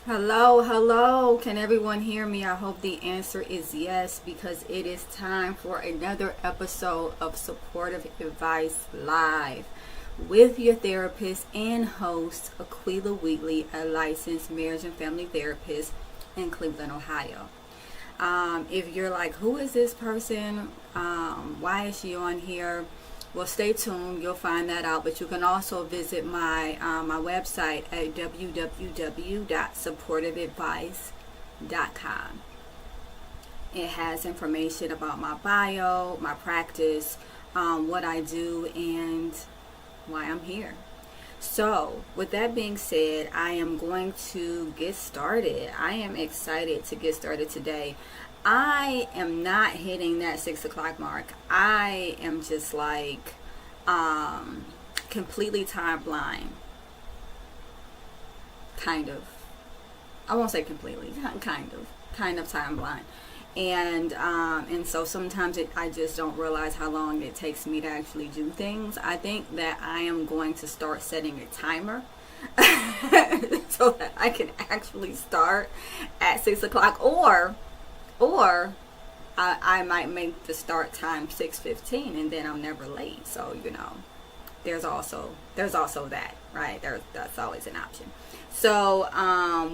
Hello, hello. Can everyone hear me? I hope the answer is yes, because it is time for another episode of Supportive Advice Live with your therapist and host, Aquila Wheatley, a licensed marriage and family therapist in Cleveland, Ohio. If you're like, who is this person? Why is she on here? Well, stay tuned. You'll find that out. But you can also visit my website at www.supportiveadvice.com. It has information about my bio, my practice, what I do, and why I'm here. So, with that being said, I am going to get started. I am excited to get started today. I am not hitting that 6 o'clock mark. I am just like completely time blind. Kind of. I won't say completely. Kind of time blind. And so sometimes I just don't realize how long it takes me to actually do things. I think that I am going to start setting a timer so that I can actually start at 6 o'clock, or I might make the start time 6:15, and then I'm never late. So there's also that, right? That's always an option. So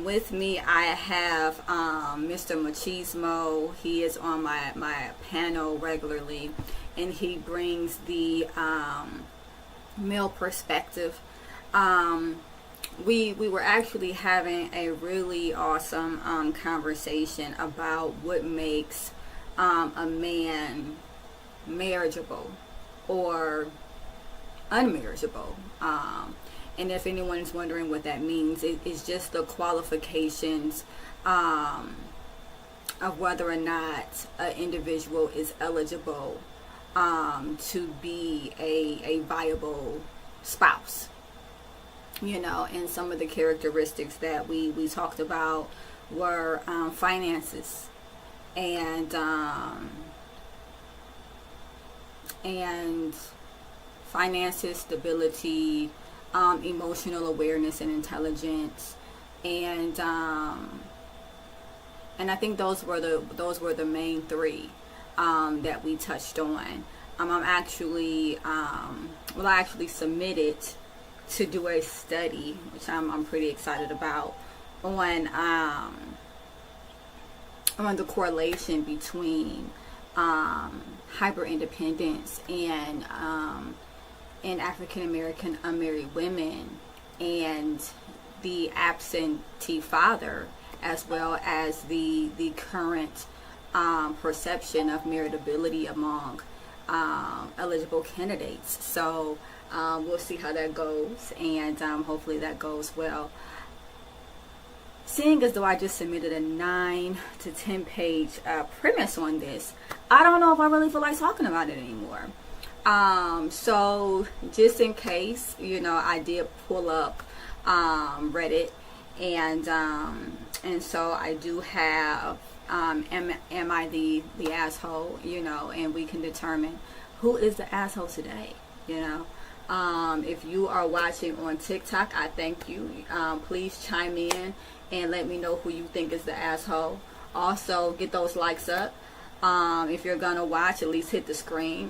with me, I have Mr. Machismo. He is on my panel regularly, and he brings the male perspective. We were actually having a really awesome conversation about what makes a man marriageable or unmarriageable. And if anyone is wondering what that means, it's just the qualifications of whether or not an individual is eligible to be a viable spouse. And some of the characteristics that we talked about were finances and finances, stability, emotional awareness and intelligence, and I think those were the main three that we touched on. I actually submitted to do a study, which I'm pretty excited about, on the correlation between hyper independence and African American unmarried women and the absentee father, as well as the current perception of meritability among eligible candidates. So we'll see how that goes, and hopefully that goes well. Seeing as though I just submitted a 9 to 10 page premise on this, I don't know if I really feel like talking about it anymore. So just in case, I did pull up Reddit, and so I do have am I the asshole, and we can determine who is the asshole today. If you are watching on TikTok, I thank you. Please chime in and let me know who you think is the asshole. Also, get those likes up. If you're gonna watch, at least hit the screen.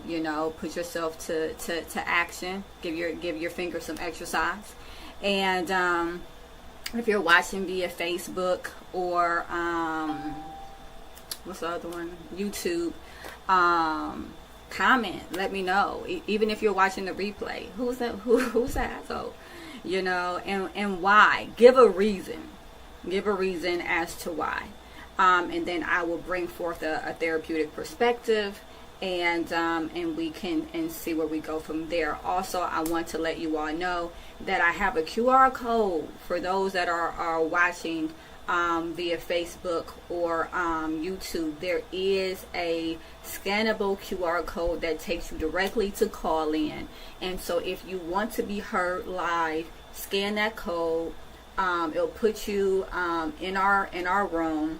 Put yourself to action. Give your finger some exercise. And if you're watching via Facebook or what's the other one? YouTube. Comment, let me know. Even if you're watching the replay, who's that asshole? And why? Give a reason as to why, and then I will bring forth a therapeutic perspective, and we can see where we go from there. Also, I want to let you all know that I have a QR code for those that are watching via Facebook or YouTube. There is a scannable QR code that takes you directly to call in, and so if you want to be heard live, scan that code. It'll put you in our room.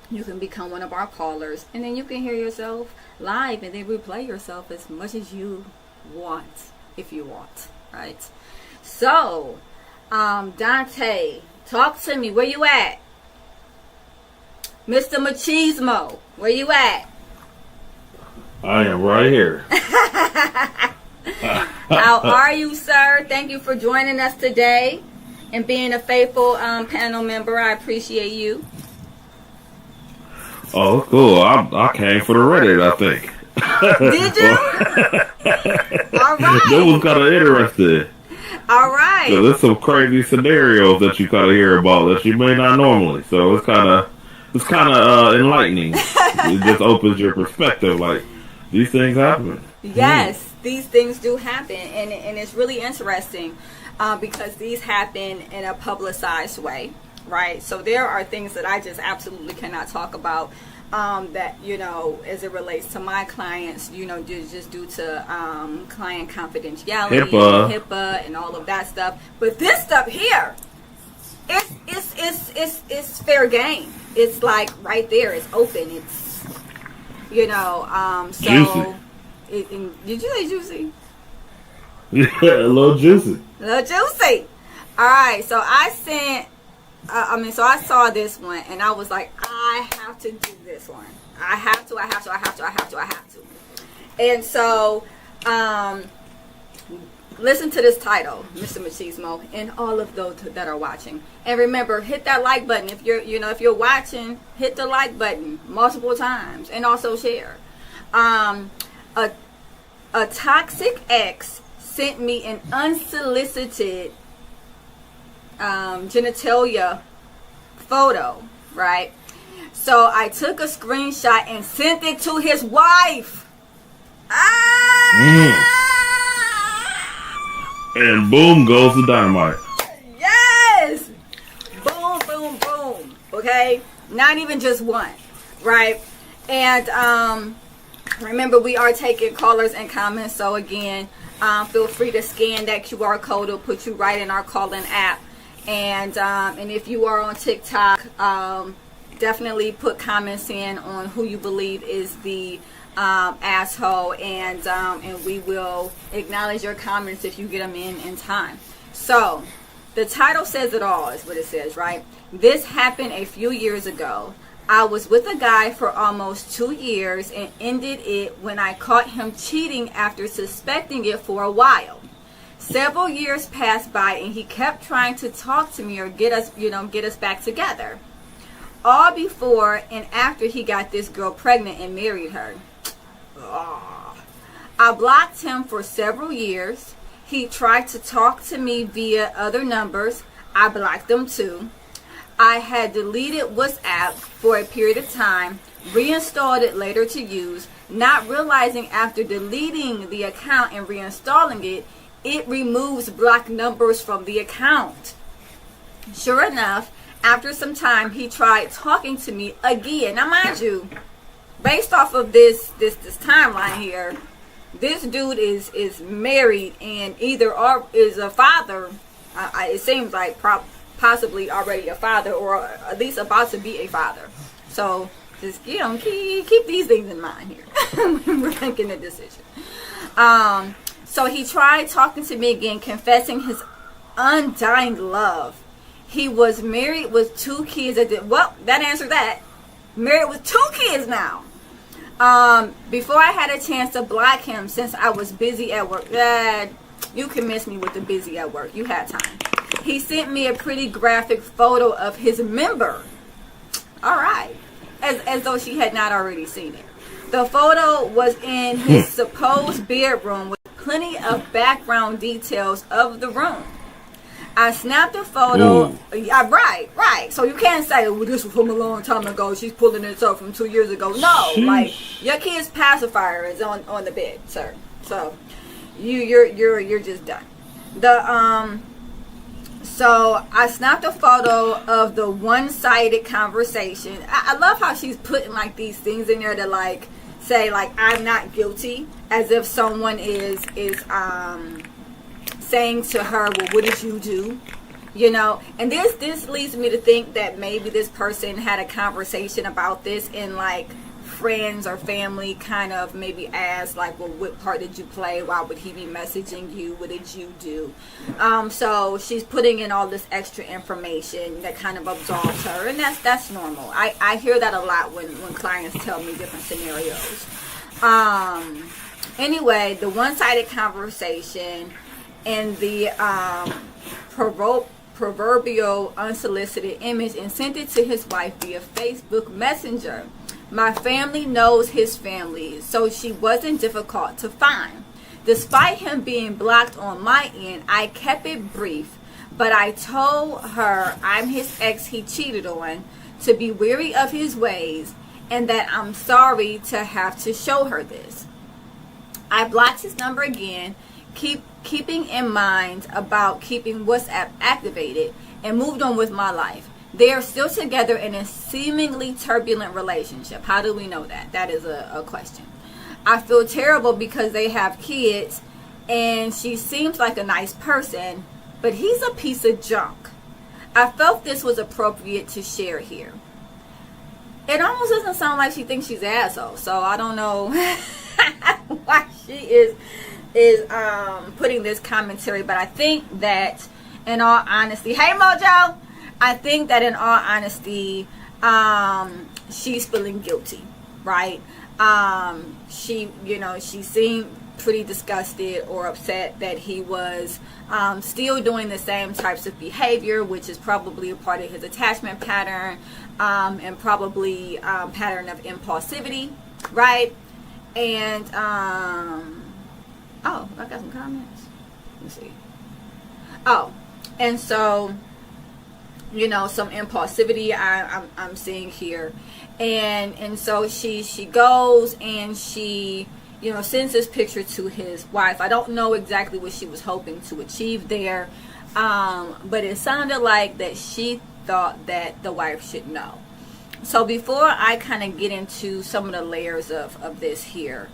You can become one of our callers, and then you can hear yourself live and then replay yourself as much as you want, if you want, right? So Dante, talk to me. Where you at? Mr. Machismo, where you at? I am right here. How are you, sir? Thank you for joining us today and being a faithful panel member. I appreciate you. Oh, cool. I came for the Reddit, I think. Did you? All right. That was kind of interesting. All right. So there's some crazy scenarios that you kind of hear about that you may not normally. So it's kind of enlightening. It just opens your perspective. Like, these things happen. Yes, these things do happen, and it's really interesting because these happen in a publicized way, right? So there are things that I just absolutely cannot talk about that, as it relates to my clients, just due to client confidentiality, HIPAA, and all of that stuff. But this stuff here, it's fair game. It's like right there. It's open. It's so. Juicy. Did you say juicy? Yeah, a little juicy. A little juicy. All right. So I sent. So I saw this one, and I was like, I have to do this one. I have to. And so, listen to this title, Mr. Machismo, and all of those that are watching. And remember, hit that like button if you're watching. Hit the like button multiple times, and also share. A toxic ex sent me an unsolicited genitalia photo, right? So I took a screenshot and sent it to his wife. And boom goes the dynamite. Yes! Boom, boom, boom. Okay? Not even just one, right? And remember, we are taking callers and comments. So again, feel free to scan that QR code. It'll put you right in our call-in app. And if you are on TikTok, definitely put comments in on who you believe is the asshole, and we will acknowledge your comments if you get them in time. So the title says it all, is what it says, right? This happened a few years ago. I was with a guy for almost 2 years and ended it when I caught him cheating after suspecting it for a while. Several years passed by and he kept trying to talk to me or get us back together. All before and after he got this girl pregnant and married her. I blocked him for several years. He tried to talk to me via other numbers. I blocked them too. I had deleted WhatsApp for a period of time, reinstalled it later to use, not realizing after deleting the account and reinstalling it, it removes blocked numbers from the account. Sure enough, after some time, he tried talking to me again. Now, mind you, based off of this timeline here, this dude is married and either is a father. It seems like possibly already a father, or at least about to be a father. So just keep these things in mind here when we're making a decision. So he tried talking to me again, confessing his undying love. He was married with 2 kids. That answered that. Married with 2 kids now. Before I had a chance to block him since I was busy at work. You can miss me with the busy at work. You had time. He sent me a pretty graphic photo of his member. All right. As though she had not already seen it. The photo was in his supposed bedroom with plenty of background details of the room. I snapped a photo. Right. So you can't say, well, this was from a long time ago. She's pulling this up from 2 years ago. No, like your kid's pacifier is on the bed, sir. So you're just done. So I snapped a photo of the one-sided conversation. I love how she's putting like these things in there to like say like I'm not guilty, as if someone is saying to her, well, what did you do? And this leads me to think that maybe this person had a conversation about this in like friends or family kind of maybe ask, like, well, what part did you play? Why would he be messaging you? What did you do? So she's putting in all this extra information that kind of absolves her, and that's normal. I hear that a lot when clients tell me different scenarios. Anyway, the one-sided conversation and the proverbial unsolicited image, and sent it to his wife via Facebook Messenger. My family knows his family, so she wasn't difficult to find. Despite him being blocked on my end, I kept it brief, but I told her I'm his ex he cheated on, to be wary of his ways, and that I'm sorry to have to show her this. I blocked his number again, keeping in mind about keeping WhatsApp activated, and moved on with my life. They are still together in a seemingly turbulent relationship. How do we know that? That is a question. I feel terrible because they have kids, and she seems like a nice person, but he's a piece of junk. I felt this was appropriate to share here. It almost doesn't sound like she thinks she's an asshole, so I don't know why she is putting this commentary, but I think that in all honesty, hey Mojo, I think that in all honesty, she's feeling guilty, right? She seemed pretty disgusted or upset that he was still doing the same types of behavior, which is probably a part of his attachment pattern, and probably pattern of impulsivity, right? And oh, I got some comments. Let's see. Oh, and so, some impulsivity I'm seeing here, and so she goes and she sends this picture to his wife. I don't know exactly what she was hoping to achieve there, but it sounded like that she thought that the wife should know. So before I kind of get into some of the layers of this here,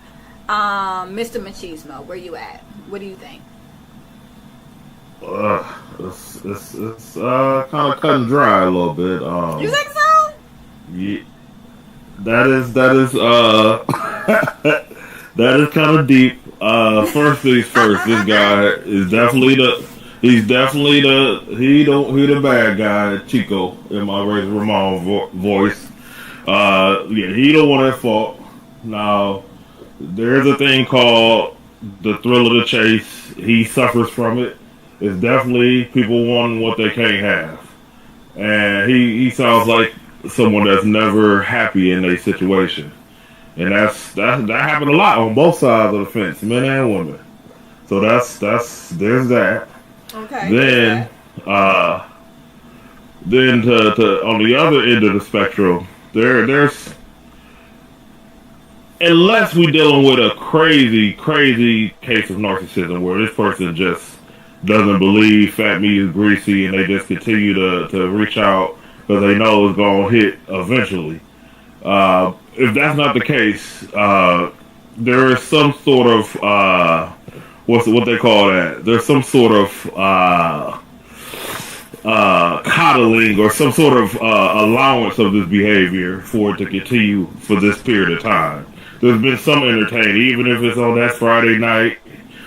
Mr. Machismo, where you at? What do you think? It's kind of cut and dry a little bit. You think so? Yeah, that is that is kind of deep. First things first, this guy is definitely he the bad guy, Chico, in my Razor Ramon voice. Yeah, he the one at fault. Now, there's a thing called the thrill of the chase. He suffers from it. It's definitely people wanting what they can't have. And he sounds like someone that's never happy in a situation. And that happened a lot on both sides of the fence, men and women. So there's that. Okay. Then to on the other end of the spectrum, there's, unless we're dealing with a crazy case of narcissism where this person just doesn't believe fat meat is greasy and they just continue to reach out because they know it's going to hit eventually. If that's not the case, there is some sort of what they call that. There's some sort of coddling or some sort of allowance of this behavior for it to continue for this period of time. There's been some entertaining, even if it's on that Friday night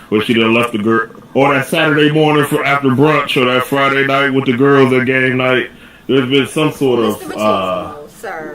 where she done left the girl, or that Saturday morning for after brunch, or that Friday night with the girls at game night. There's been some sort of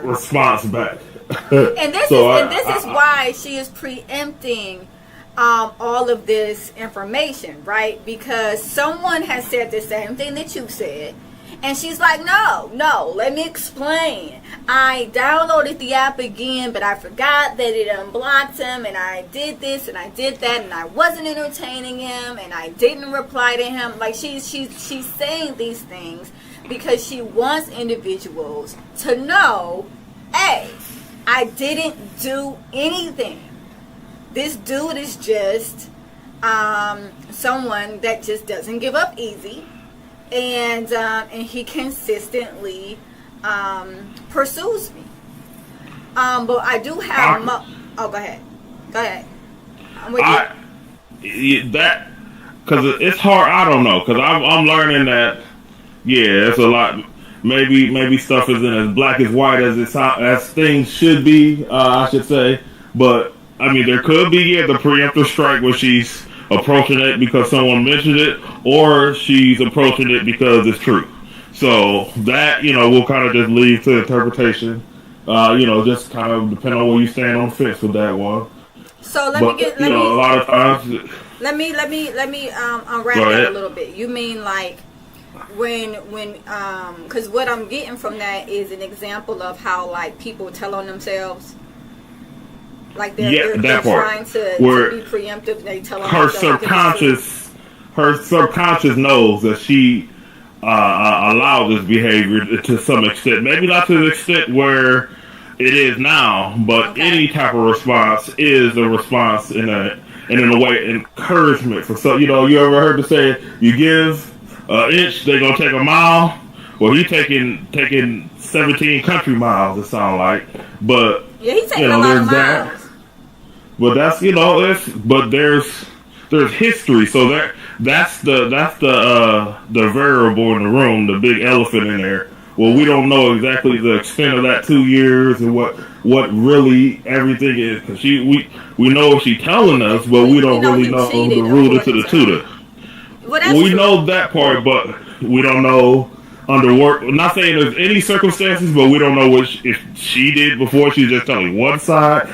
response back. And this is why she is preempting all of this information, right? Because someone has said the same thing that you said, and she's like, no, let me explain. I downloaded the app again, but I forgot that it unblocked him, and I did this and I did that, and I wasn't entertaining him, and I didn't reply to him. Like she's saying these things because she wants individuals to know, hey, I didn't do anything. This dude is just someone that just doesn't give up easy, and he consistently pursues me. But I do have. Go ahead. I'm with you. That because it's hard. I don't know, because I'm learning that. Yeah, it's a lot. maybe stuff isn't as black as white as things should be. I should say, but I mean, there could be the preemptive strike where she's approaching it because someone mentioned it, or she's approaching it because it's true. So that we'll kind of just leave to interpretation. Just kind of depend on where you stand on the fence with that one. So a lot of times. Let me unwrap that a little bit. You mean like when because what I'm getting from that is an example of how like people tell on themselves. Like they're trying to be preemptive. And they tell her subconscious knows that she allowed this behavior to some extent. Maybe not to the extent where it is now, but any type of response is a response in a way encouragement for some. You ever heard the say, you give an inch, they're gonna take a mile. Well, he taking 17 country miles. It sounds like, but he's taking a lot of miles. But that's but there's history, so that's the variable in the room, the big elephant in there. Well, we don't know exactly the extent of that 2 years and what really everything is, because we know she's telling us, but we don't really know the rooter to the tutor. We know that part, but we don't know under work. I'm not saying there's any circumstances, but we don't know if she did before. She's just telling one side.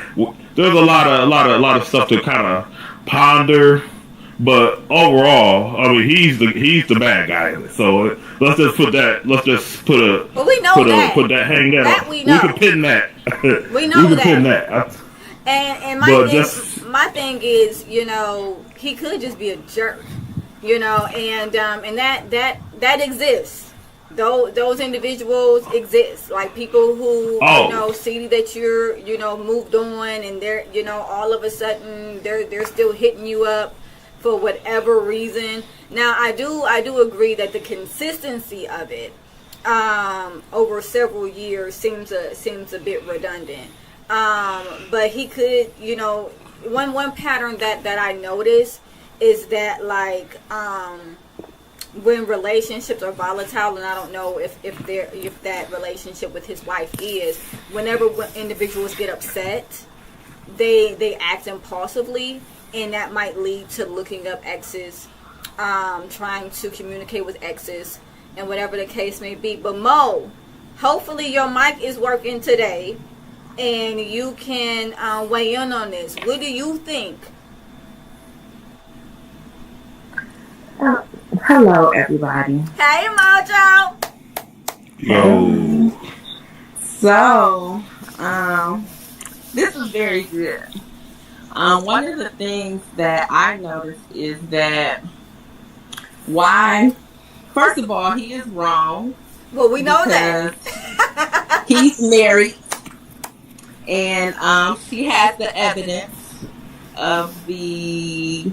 There's a lot of stuff to kind of ponder, but overall, I mean, he's the bad guy. So let's just put that. Let's just put that. Hang that. That up. We know. We can pin that. We know that. Pin that. And my thing is, he could just be a jerk, and that exists. Those individuals exist, like people who see that you're moved on, and they're all of a sudden they're still hitting you up for whatever reason. Now I do agree that the consistency of it over several years seems a bit redundant. But he could, one pattern that I notice is that like when relationships are volatile, and I don't know if that relationship with his wife is, whenever individuals get upset, they act impulsively, and that might lead to looking up exes, trying to communicate with exes, and whatever the case may be. But Mo, hopefully your mic is working today, and you can weigh in on this. What do you think? Hello, everybody. Hey, Mojo. Yo. So, this is very good. One of the things that I noticed is that first of all, he is wrong. Well, we know that. He's married, and she has the evidence of the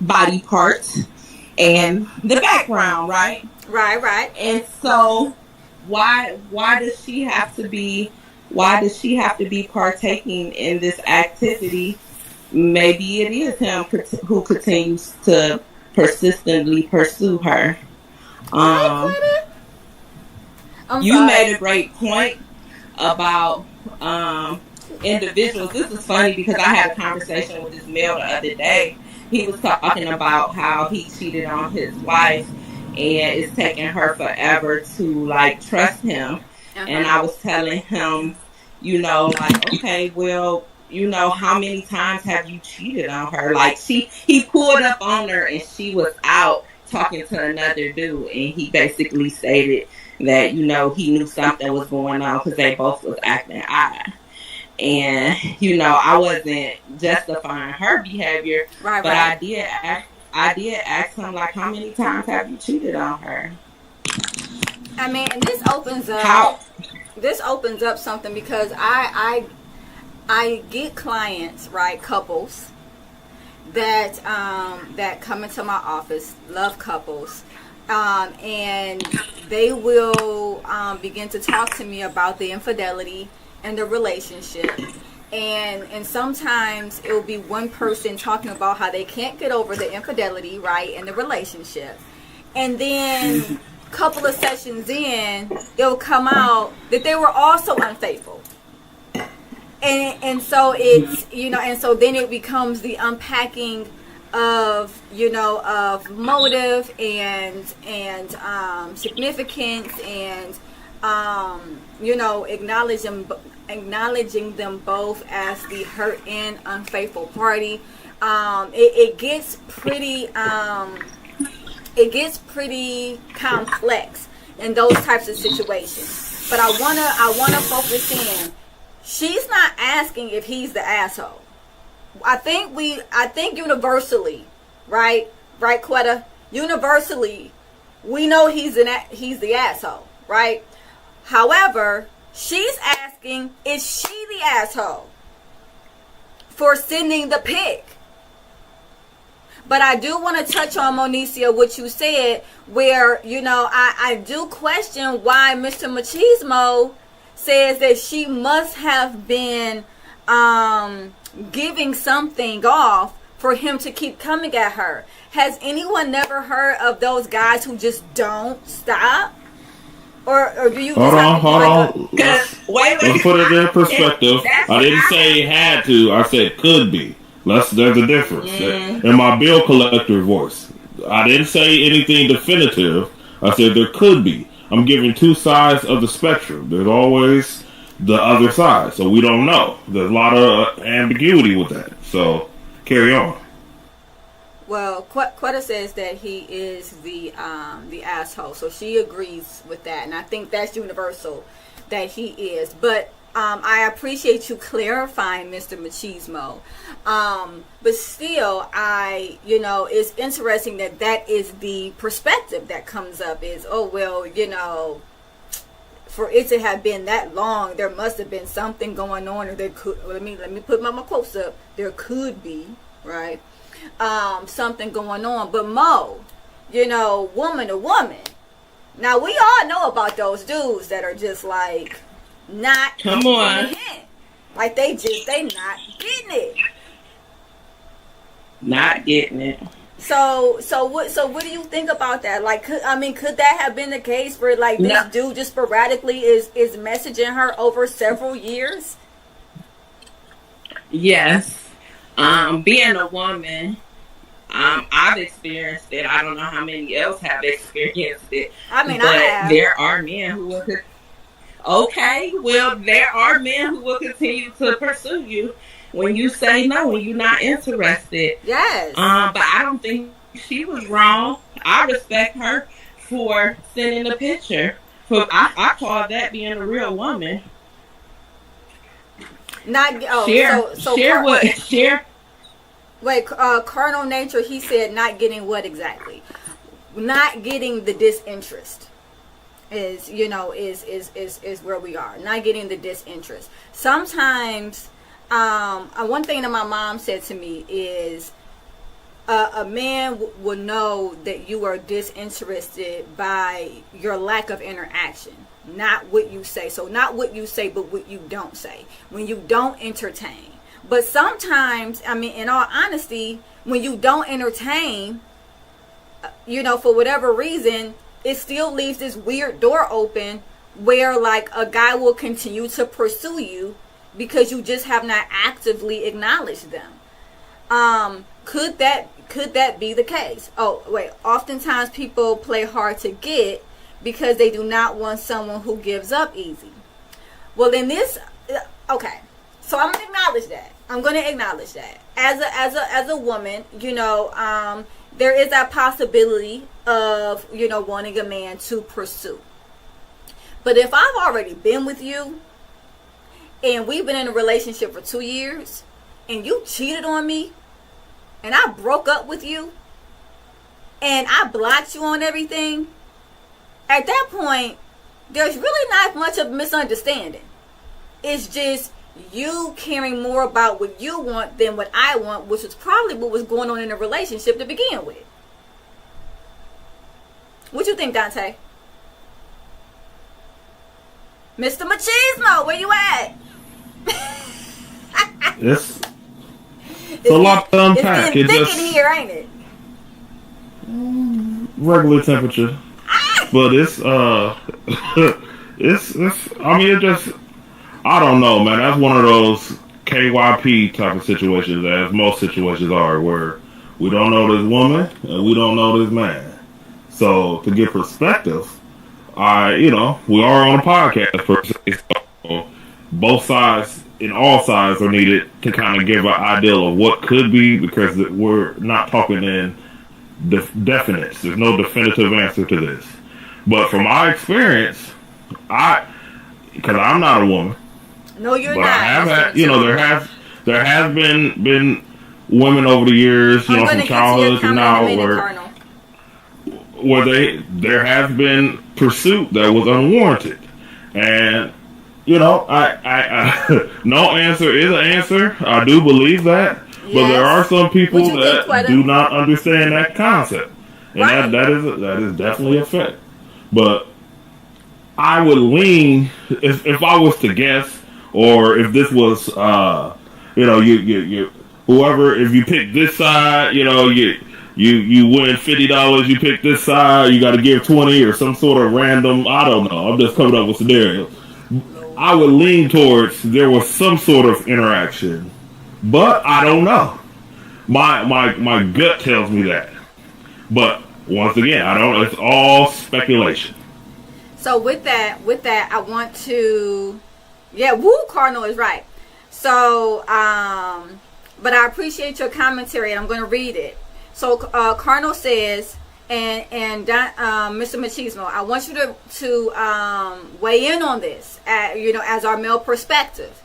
body parts and the background, right? Right. And so why does she have to be partaking in this activity? Maybe it is him who continues to persistently pursue her. You made a great point about individuals. This is funny because I had a conversation with this male the other day. He was talking about how he cheated on his wife, and it's taking her forever to like trust him. And I was telling him, okay, well, how many times have you cheated on her? Like he pulled up on her and she was out talking to another dude, and he basically stated that, he knew something was going on because they both was acting odd. And, I wasn't justifying her behavior, but I did ask him, like, how many times have you cheated on her? I mean, and this opens up something, because I get clients, right, couples that come into my office, love couples, and they will begin to talk to me about the infidelity and the relationship, and sometimes it will be one person talking about how they can't get over the infidelity, right, and the relationship, and then couple of sessions in, it'll come out that they were also unfaithful. And so it's, and so then it becomes the unpacking of, of motive and significance and, acknowledging them both as the hurt and unfaithful party. It gets pretty complex in those types of situations. But I wanna focus in. She's not asking if he's the asshole. I think universally, right, Quetta? Universally, we know he's the asshole, right? However, she's asking, is she the asshole for sending the pic? But I do want to touch on, Monicia, what you said, where, I do question why Mr. Machismo says that she must have been giving something off for him to keep coming at her. Has anyone never heard of those guys who just don't stop? Or do you hold on. Let's put it in perspective. I didn't say had to. I said could be. There's a difference. In my bill collector voice, I didn't say anything definitive. I said there could be. I'm giving two sides of the spectrum. There's always the other side, so we don't know. There's a lot of ambiguity with that. So carry on. Well, Quetta says that he is the asshole, so she agrees with that, and I think that's universal that he is. But I appreciate you clarifying, Mr. Machismo. But still, it's interesting that is the perspective that comes up. Is for it to have been that long, there must have been something going on, or there could. Let me put my quotes up. There could be, right? Something going on. But Mo, woman to woman. Now we all know about those dudes that are just like not come on, like they not getting it. Not getting it. So what do you think about that? Like, could that have been the case where like this dude just sporadically is messaging her over several years? Yes. Being a woman, I've experienced it. I don't know how many else have experienced it. I have. There are men who will. Okay, well, there are men who will continue to pursue you when you say no, when you're not interested. Yes. But I don't think she was wrong. I respect her for sending the picture. I call that being a real woman. Share. Wait, carnal nature. He said not getting what exactly? Not getting the disinterest is where we are. Not getting the disinterest. Sometimes, one thing that my mom said to me is, a man will know that you are disinterested by your lack of interaction, not what you say. So not what you say, but what you don't say. When you don't entertain. But sometimes, in all honesty, when you don't entertain, for whatever reason, it still leaves this weird door open where like a guy will continue to pursue you because you just have not actively acknowledged them. Could that be the case? Oh, wait. Oftentimes people play hard to get because they do not want someone who gives up easy. Well, in this, okay. So I'm gonna acknowledge that. As a woman, there is that possibility of wanting a man to pursue. But if I've already been with you and we've been in a relationship for 2 years and you cheated on me and I broke up with you and I blocked you on everything, at that point there's really not much of a misunderstanding. It's just you caring more about what you want than what I want, which is probably what was going on in the relationship to begin with. What you think, Dante? Mr. Machismo, where you at? It's a lot to unpack. It's getting thick in here, ain't it? Regular temperature. but it's I mean, it just, I don't know, man. That's one of those KYP type of situations, as most situations are, where we don't know this woman and we don't know this man. So to get perspective, we are on a podcast per se, so both sides and all sides are needed to kind of give an idea of what could be, because we're not talking in definites. There's no definitive answer to this. But from my experience, because I'm not a woman. No, you're but not. I have had, there has been women over the years, from childhood to now, where there has been pursuit that was unwarranted, and I no answer is an answer. I do believe that, yes. But there are some people that do not understand that concept, and right. that is definitely a fact. But I would lean, if I was to guess, or if this was, you whoever, if you pick this side, you win $50. You pick this side, you got to give 20 or some sort of random. I don't know. I'm just coming up with scenarios. I would lean towards there was some sort of interaction, but I don't know. My gut tells me that, but once again, I don't. It's all speculation. So with that, I want to, Cardinal is right. So, but I appreciate your commentary, and I'm going to read it. So, Cardinal says, and Mr. Machismo, I want you to weigh in on this, as our male perspective.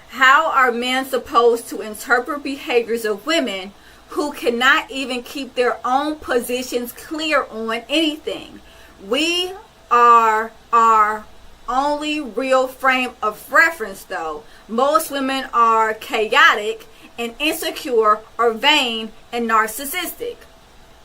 How are men supposed to interpret behaviors of women who cannot even keep their own positions clear on anything? We are our only real frame of reference, though. Most women are chaotic and insecure or vain and narcissistic.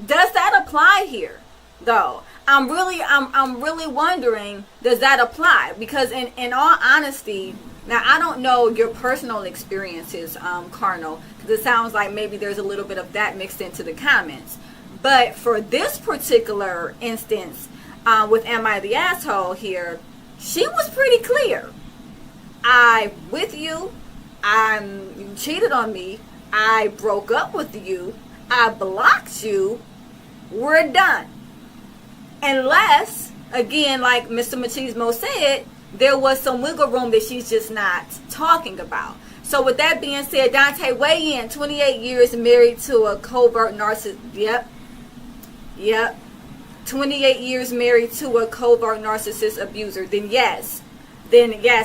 Does that apply here, though? I'm really wondering, does that apply? Because in all honesty, now I don't know your personal experiences, Cardinal, because it sounds like maybe there's a little bit of that mixed into the comments. But for this particular instance, with Am I the Asshole here, she was pretty clear. I with you. You cheated on me. I broke up with you. I blocked you. We're done. Unless, again, like Mr. Machismo said, there was some wiggle room that she's just not talking about. So with that being said, Dante, weigh in. 28 years married to a covert narcissist. Yep. 28 years married to a covert narcissist abuser. Then yes,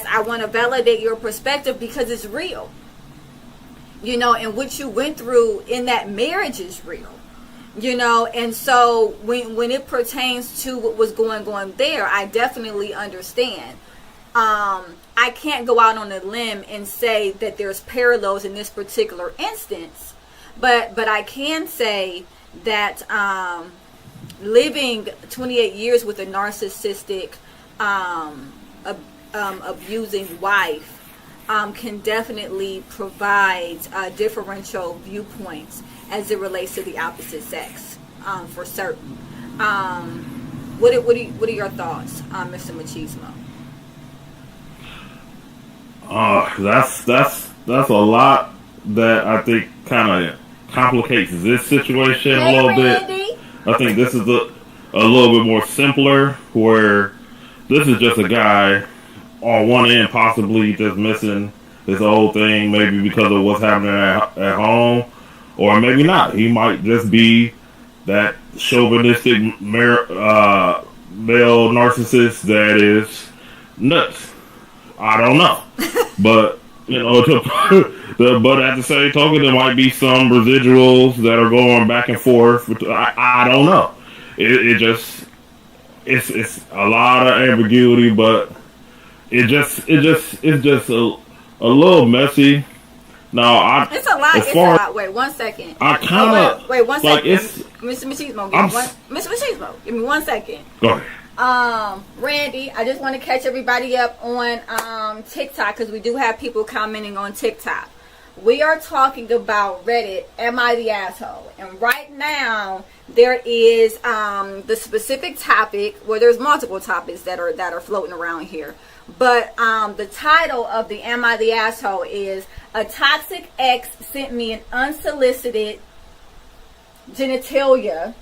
I want to validate your perspective because it's real. And what you went through in that marriage is real. And so when it pertains to what was going on there, I definitely understand. I can't go out on a limb and say that there's parallels in this particular instance, but I can say that living 28 years with a narcissistic, abusing wife can definitely provide differential viewpoints as it relates to the opposite sex, for certain. What are your thoughts, Mr. Machismo? That's a lot that I think kind of complicates this situation a little bit. I think this is a little bit more simpler, where this is just a guy on one end possibly just missing his old thing, maybe because of what's happening at home, or maybe not. He might just be that chauvinistic male narcissist that is nuts. I don't know. But, but at the same token, there might be some residuals that are going back and forth. I don't know. It's a lot of ambiguity, but it's just a little messy. Now, it's a lot. It's a lot. Wait 1 second. I kind of wait 1 second. Mr. Machismo, Mr. Machismo, give me 1 second. Go ahead. Randy, I just want to catch everybody up on TikTok, because we do have people commenting on TikTok. we are talking about Reddit, am I the asshole? And right now there is the specific topic, well, there's multiple topics that are floating around here, but the title of the am I the asshole is a toxic ex sent me an unsolicited genitalia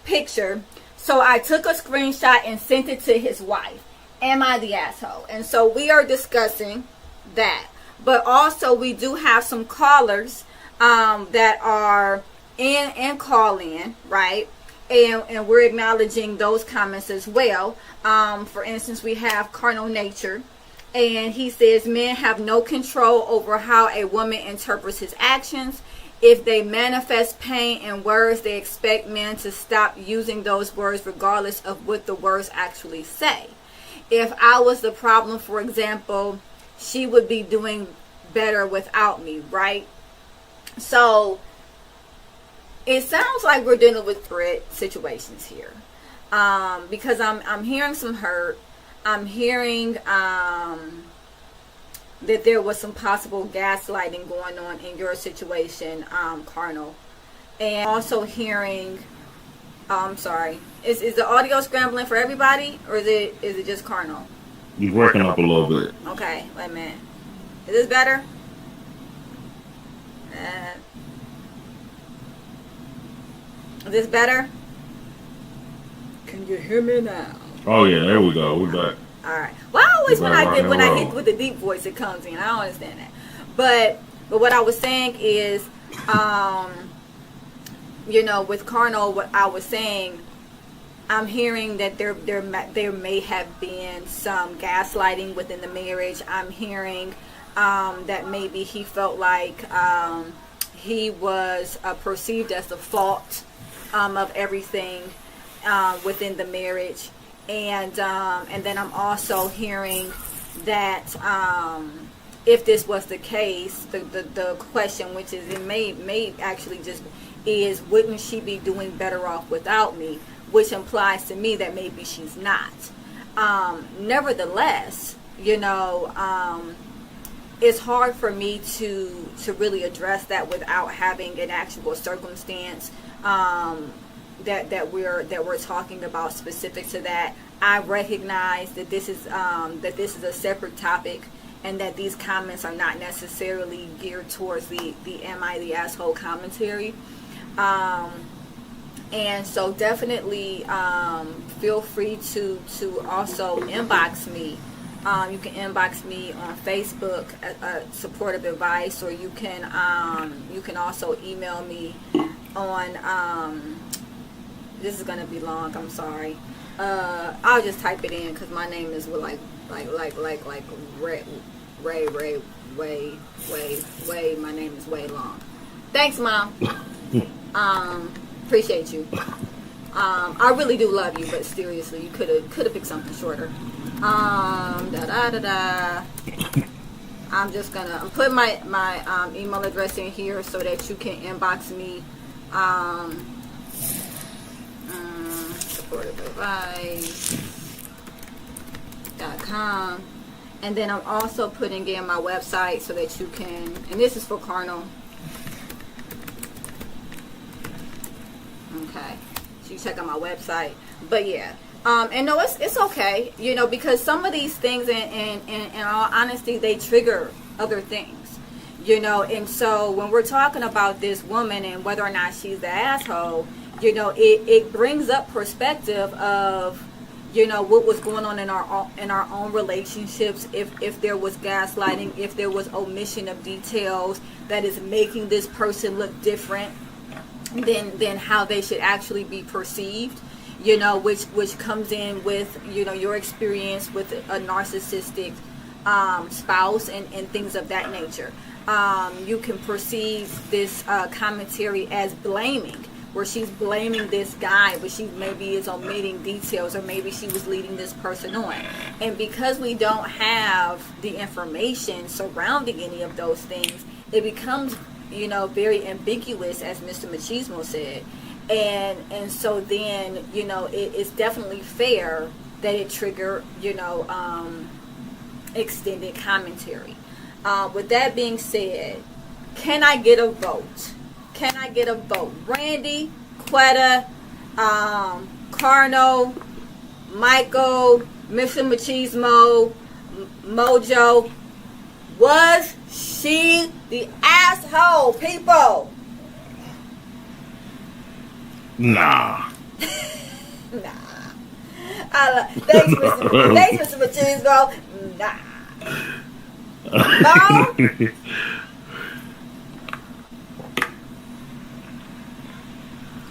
picture, so I took a screenshot and sent it to his wife. Am I the asshole? And so we are discussing that. But also we do have some callers that are in and call in, right? And we're acknowledging those comments as well. For instance, we have Carnal Nature, and he says men have no control over how a woman interprets his actions. If they manifest pain in words, they expect men to stop using those words regardless of what the words actually say. If I was the problem, for example, she would be doing better without me, right? So it sounds like we're dealing with threat situations here, because I'm hearing some hurt. I'm hearing that there was some possible gaslighting going on in your situation, Carnal, and also hearing. I'm sorry. Is the audio scrambling for everybody, or is it just Carnal? You're working up a little bit. Okay, wait a minute. Is this better? Is this better? Can you hear me now? Oh yeah, there we go. We're back. All right. Well, always when I hit with the deep voice, it comes in. I don't understand that. But what I was saying is, with Carnal, what I was saying, I'm hearing that there may have been some gaslighting within the marriage. I'm hearing that maybe he felt like he was perceived as the fault of everything within the marriage, and then I'm also hearing that if this was the case, the question, which is it may actually just is, wouldn't she be doing better off without me? Which implies to me that maybe she's not. Nevertheless, it's hard for me to really address that without having an actual circumstance that we're talking about specific to that. I recognize that this is a separate topic, and that these comments are not necessarily geared towards the am I the asshole commentary. And so definitely feel free to also inbox me. You can inbox me on Facebook, supportive advice, or you can also email me on. This is gonna be long. I'm sorry. I'll just type it in because my name is like Ray. My name is way long. Thanks, Mom. Appreciate you. I really do love you, but seriously, you could have picked something shorter. I'm just gonna put my email address in here so that you can inbox me. supportiveadvice.com, and then I'm also putting in my website so that you can, and this is for Carnal. Okay, so you check out my website. But yeah, and no, it's okay, because some of these things, in all honesty, they trigger other things, and so when we're talking about this woman and whether or not she's the asshole, it brings up perspective of, what was going on in our own relationships, if there was gaslighting, if there was omission of details that is making this person look different than how they should actually be perceived, which comes in with, your experience with a narcissistic spouse and things of that nature. You can perceive this commentary as blaming, where she's blaming this guy, but she maybe is omitting details, or maybe she was leading this person on. And because we don't have the information surrounding any of those things, it becomes, very ambiguous, as Mr. Machismo said. And so then, it's definitely fair that it trigger, extended commentary. With that being said, Can I get a vote? Can I get a vote? Randy, Quetta, Carno, Michael, Mr. Machismo, Mojo. Was she the asshole, people? Nah. Nah. Thanks, Mr. Machismo. Nah. No?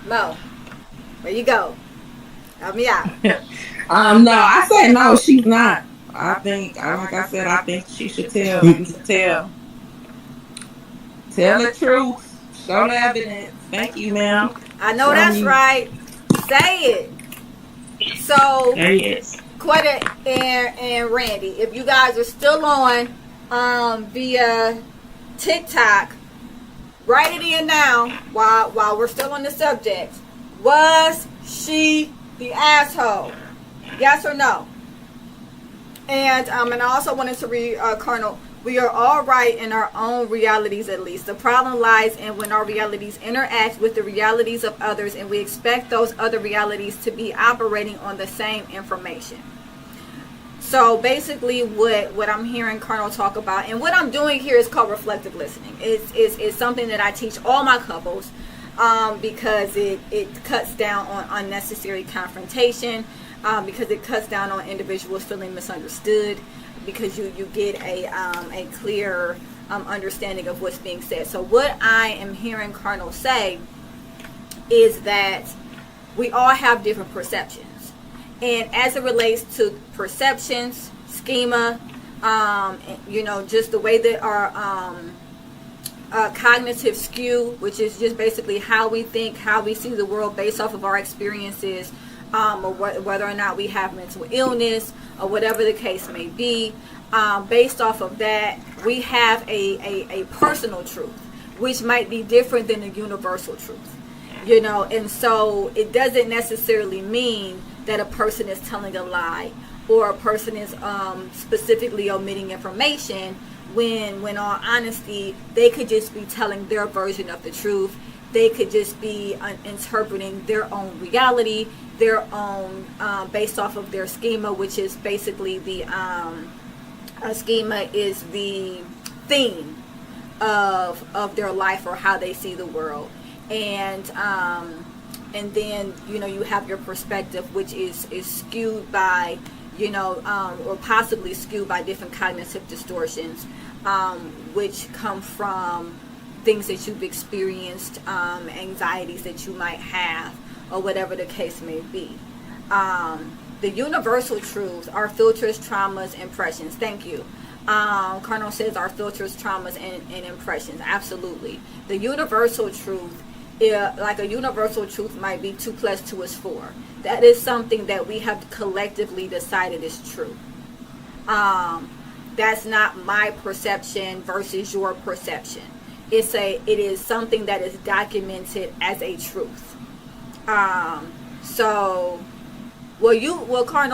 Mo, where you go? Help me out. No, I said no, she's not. I think, like I said, I think she should tell. Tell the truth. Show the evidence. Thank you, ma'am. I know that's right. Say it. So, Quetta and Randy, if you guys are still on via TikTok, write it in now while we're still on the subject. Was she the asshole? Yes or no? And I also wanted to read Colonel. We are all right in our own realities, at least. The problem lies in when our realities interact with the realities of others, and we expect those other realities to be operating on the same information. So basically what I'm hearing Colonel talk about, and what I'm doing here is called reflective listening. It's something that I teach all my couples because it cuts down on unnecessary confrontation, because it cuts down on individuals feeling misunderstood, because you get a clear understanding of what's being said. So what I am hearing Colonel say is that we all have different perceptions. And as it relates to perceptions, schema, just the way that our cognitive skew, which is just basically how we think, how we see the world based off of our experiences, or whether or not we have mental illness, or whatever the case may be, based off of that, we have a personal truth, which might be different than a universal truth. And so it doesn't necessarily mean that a person is telling a lie, or a person is specifically omitting information, when all honesty, they could just be telling their version of the truth. They could just be interpreting their own reality, their own, based off of their schema, which is basically the schema is the theme of their life, or how they see the world. And then you have your perspective, which is skewed by or possibly skewed by different cognitive distortions, which come from things that you've experienced, anxieties that you might have, or whatever the case may be. The universal truths are filters, traumas, impressions. Thank you. Colonel says our filters, traumas, and impressions. Absolutely. The universal truth, like a universal truth might be 2 + 2 is 4. That is something that we have collectively decided is true. That's not my perception versus your perception. It is something that is documented as a truth. Cardinal,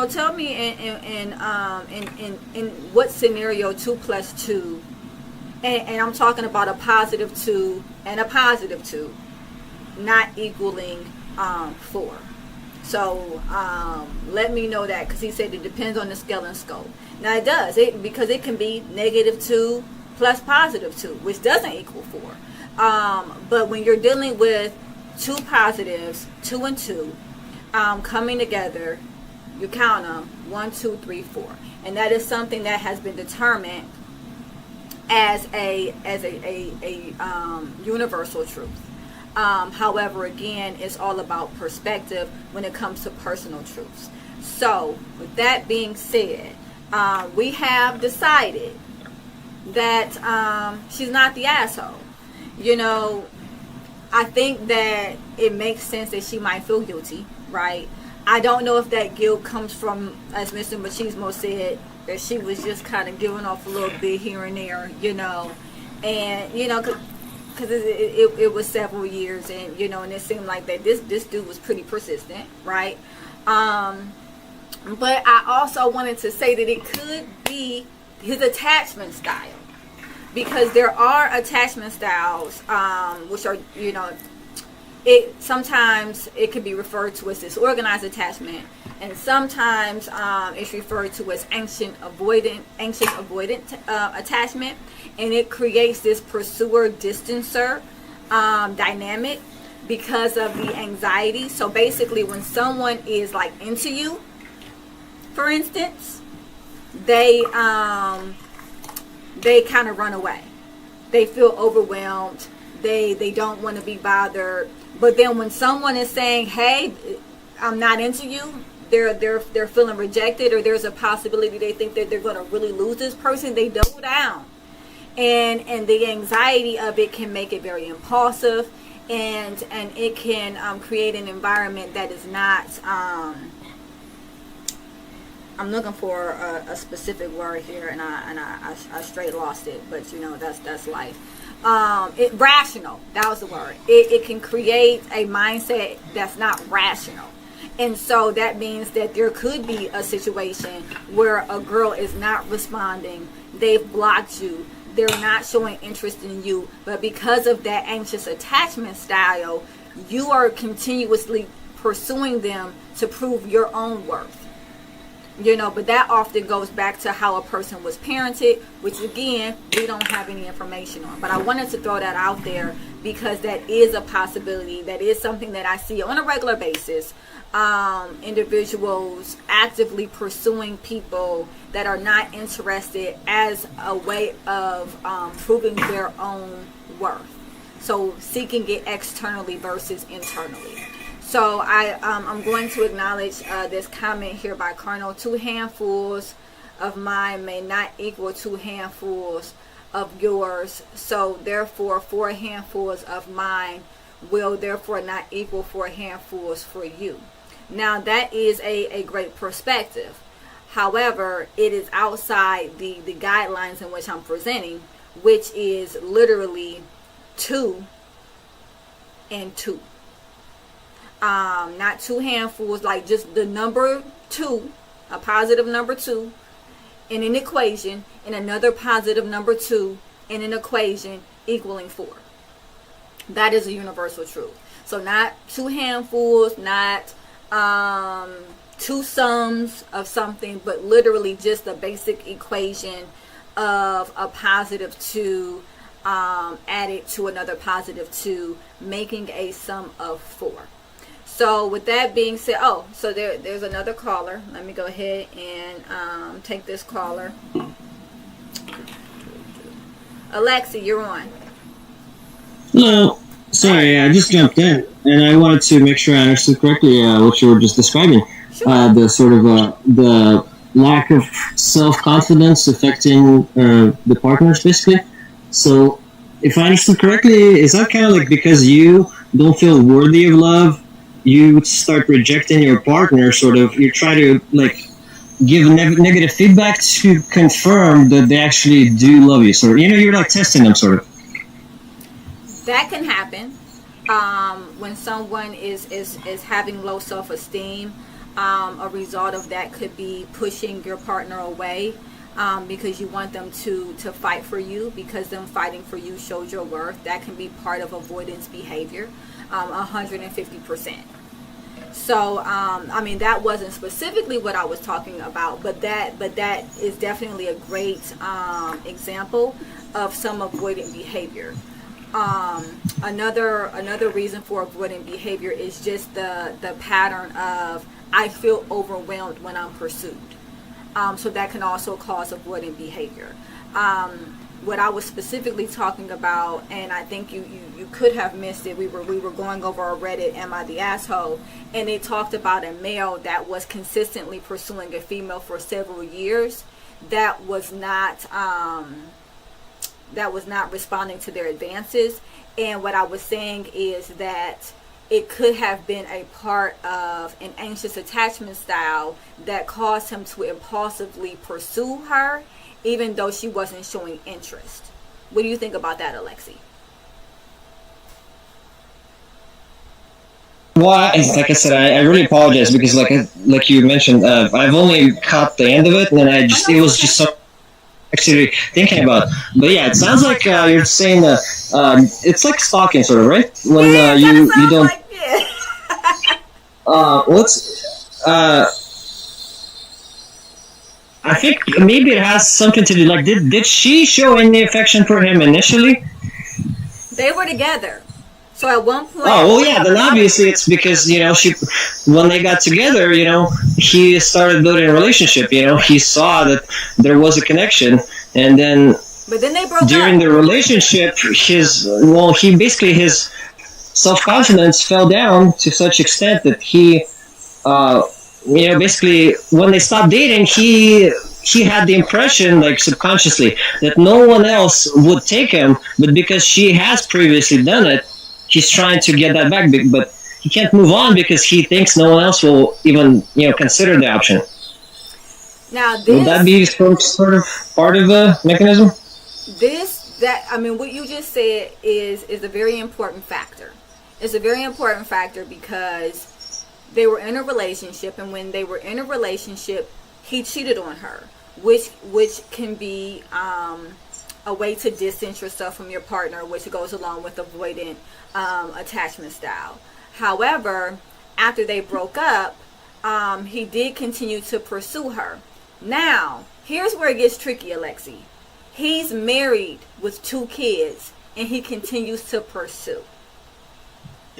tell me in what scenario 2 + 2, and I'm talking about a positive 2 and a positive 2, not equaling 4. So let me know that, because he said it depends on the scale and scope. Now it does, because it can be -2 plus +2, which doesn't equal 4. But when you're dealing with 2 positives, 2 and 2, coming together, you count them 1, 2, 3, 4, and that is something that has been determined as a universal truth. However, again, it's all about perspective when it comes to personal truths. So, with that being said, we have decided that she's not the asshole. I think that it makes sense that she might feel guilty, right? I don't know if that guilt comes from, as Mr. Machismo said, that she was just kind of giving off a little bit here and there, and because it was several years, and and it seemed like that this dude was pretty persistent, right? But I also wanted to say that it could be his attachment style. because there are attachment styles, which are, it sometimes it could be referred to as disorganized attachment, and sometimes it's referred to as anxious avoidant attachment, and it creates this pursuer distancer dynamic because of the anxiety. So basically, when someone is like into you, for instance, they kind of run away. They feel overwhelmed. They don't want to be bothered. But then when someone is saying, "Hey, I'm not into you," they're feeling rejected, or there's a possibility they think that they're going to really lose this person, they double down. And the anxiety of it can make it very impulsive, and it can create an environment that is not. I'm looking for a specific word here, and I straight lost it. But that's life. Rational. That was the word. It can create a mindset that's not rational. And so that means that there could be a situation where a girl is not responding. They've blocked you. They're not showing interest in you. But because of that anxious attachment style, you are continuously pursuing them to prove your own worth. But that often goes back to how a person was parented, which again, we don't have any information on. But I wanted to throw that out there because that is a possibility. That is something that I see on a regular basis. Individuals actively pursuing people that are not interested as a way of proving their own worth. So seeking it externally versus internally. So I'm going to acknowledge this comment here by Colonel. 2 handfuls of mine may not equal 2 handfuls of yours. So therefore 4 handfuls of mine will therefore not equal 4 handfuls for you. Now that is a great perspective. However, it is outside the guidelines in which I'm presenting, which is literally 2 and 2. Not 2 handfuls, like just the number 2, a positive number 2 in an equation, and another positive number 2 in an equation equaling 4. That is a universal truth. So not 2 handfuls, not 2 sums of something, but literally just a basic equation of a positive 2 added to another positive 2, making a sum of 4. So with that being said, so there's another caller. Let me go ahead and take this caller. Alexi, you're on. Hello. Sorry, I just jumped in, and I wanted to make sure I understood correctly what you were just describing. Sure. The sort of the lack of self-confidence affecting the partners, basically. So, if I understood correctly, is that kind of like because you don't feel worthy of love, you start rejecting your partner, sort of, you try to like give negative feedback to confirm that they actually do love you, sort of, you're like testing them, sort of. That can happen when someone is having low self-esteem. A result of that could be pushing your partner away because you want them to fight for you, because them fighting for you shows your worth. That can be part of avoidance behavior, 150%. So, that wasn't specifically what I was talking about, but that is definitely a great example of some avoidant behavior. Another reason for avoidant behavior is just the pattern of I feel overwhelmed when I'm pursued. So that can also cause avoidant behavior. What I was specifically talking about, and I think you could have missed it. We were going over a Reddit, "Am I the Asshole?" and it talked about a male that was consistently pursuing a female for several years that was not responding to their advances. And what I was saying is that it could have been a part of an anxious attachment style that caused him to impulsively pursue her, even though she wasn't showing interest. What do you think about that, Alexi? Well, like I said, I really apologize because, like you mentioned, I've only caught the end of it, and then it was just so. actually thinking about. But yeah, it sounds like you're saying that it's like stalking, sort of, right? When Yeah, it kind of you sounds don't. like yeah. What's I think maybe it has something to do. Like, did she show any affection for him initially? They were together. So at one point, Oh well, yeah. Then obviously it's because she, when they got together, he started building a relationship. He saw that there was a connection, and then but then they broke during up. the relationship, his self confidence fell down to such extent that he, basically when they stopped dating, he had the impression, like subconsciously, that no one else would take him, but because she has previously done it, he's trying to get that back, but he can't move on because he thinks no one else will even consider the option. Now this Would that be some sort of part of the mechanism? what you just said is a very important factor. It's a very important factor because they were in a relationship, and when they were in a relationship, he cheated on her, which can be a way to distance yourself from your partner, which goes along with avoidant attachment style. However, after they broke up, he did continue to pursue her. Now, here's where it gets tricky, Alexi. He's married with 2 kids, and he continues to pursue.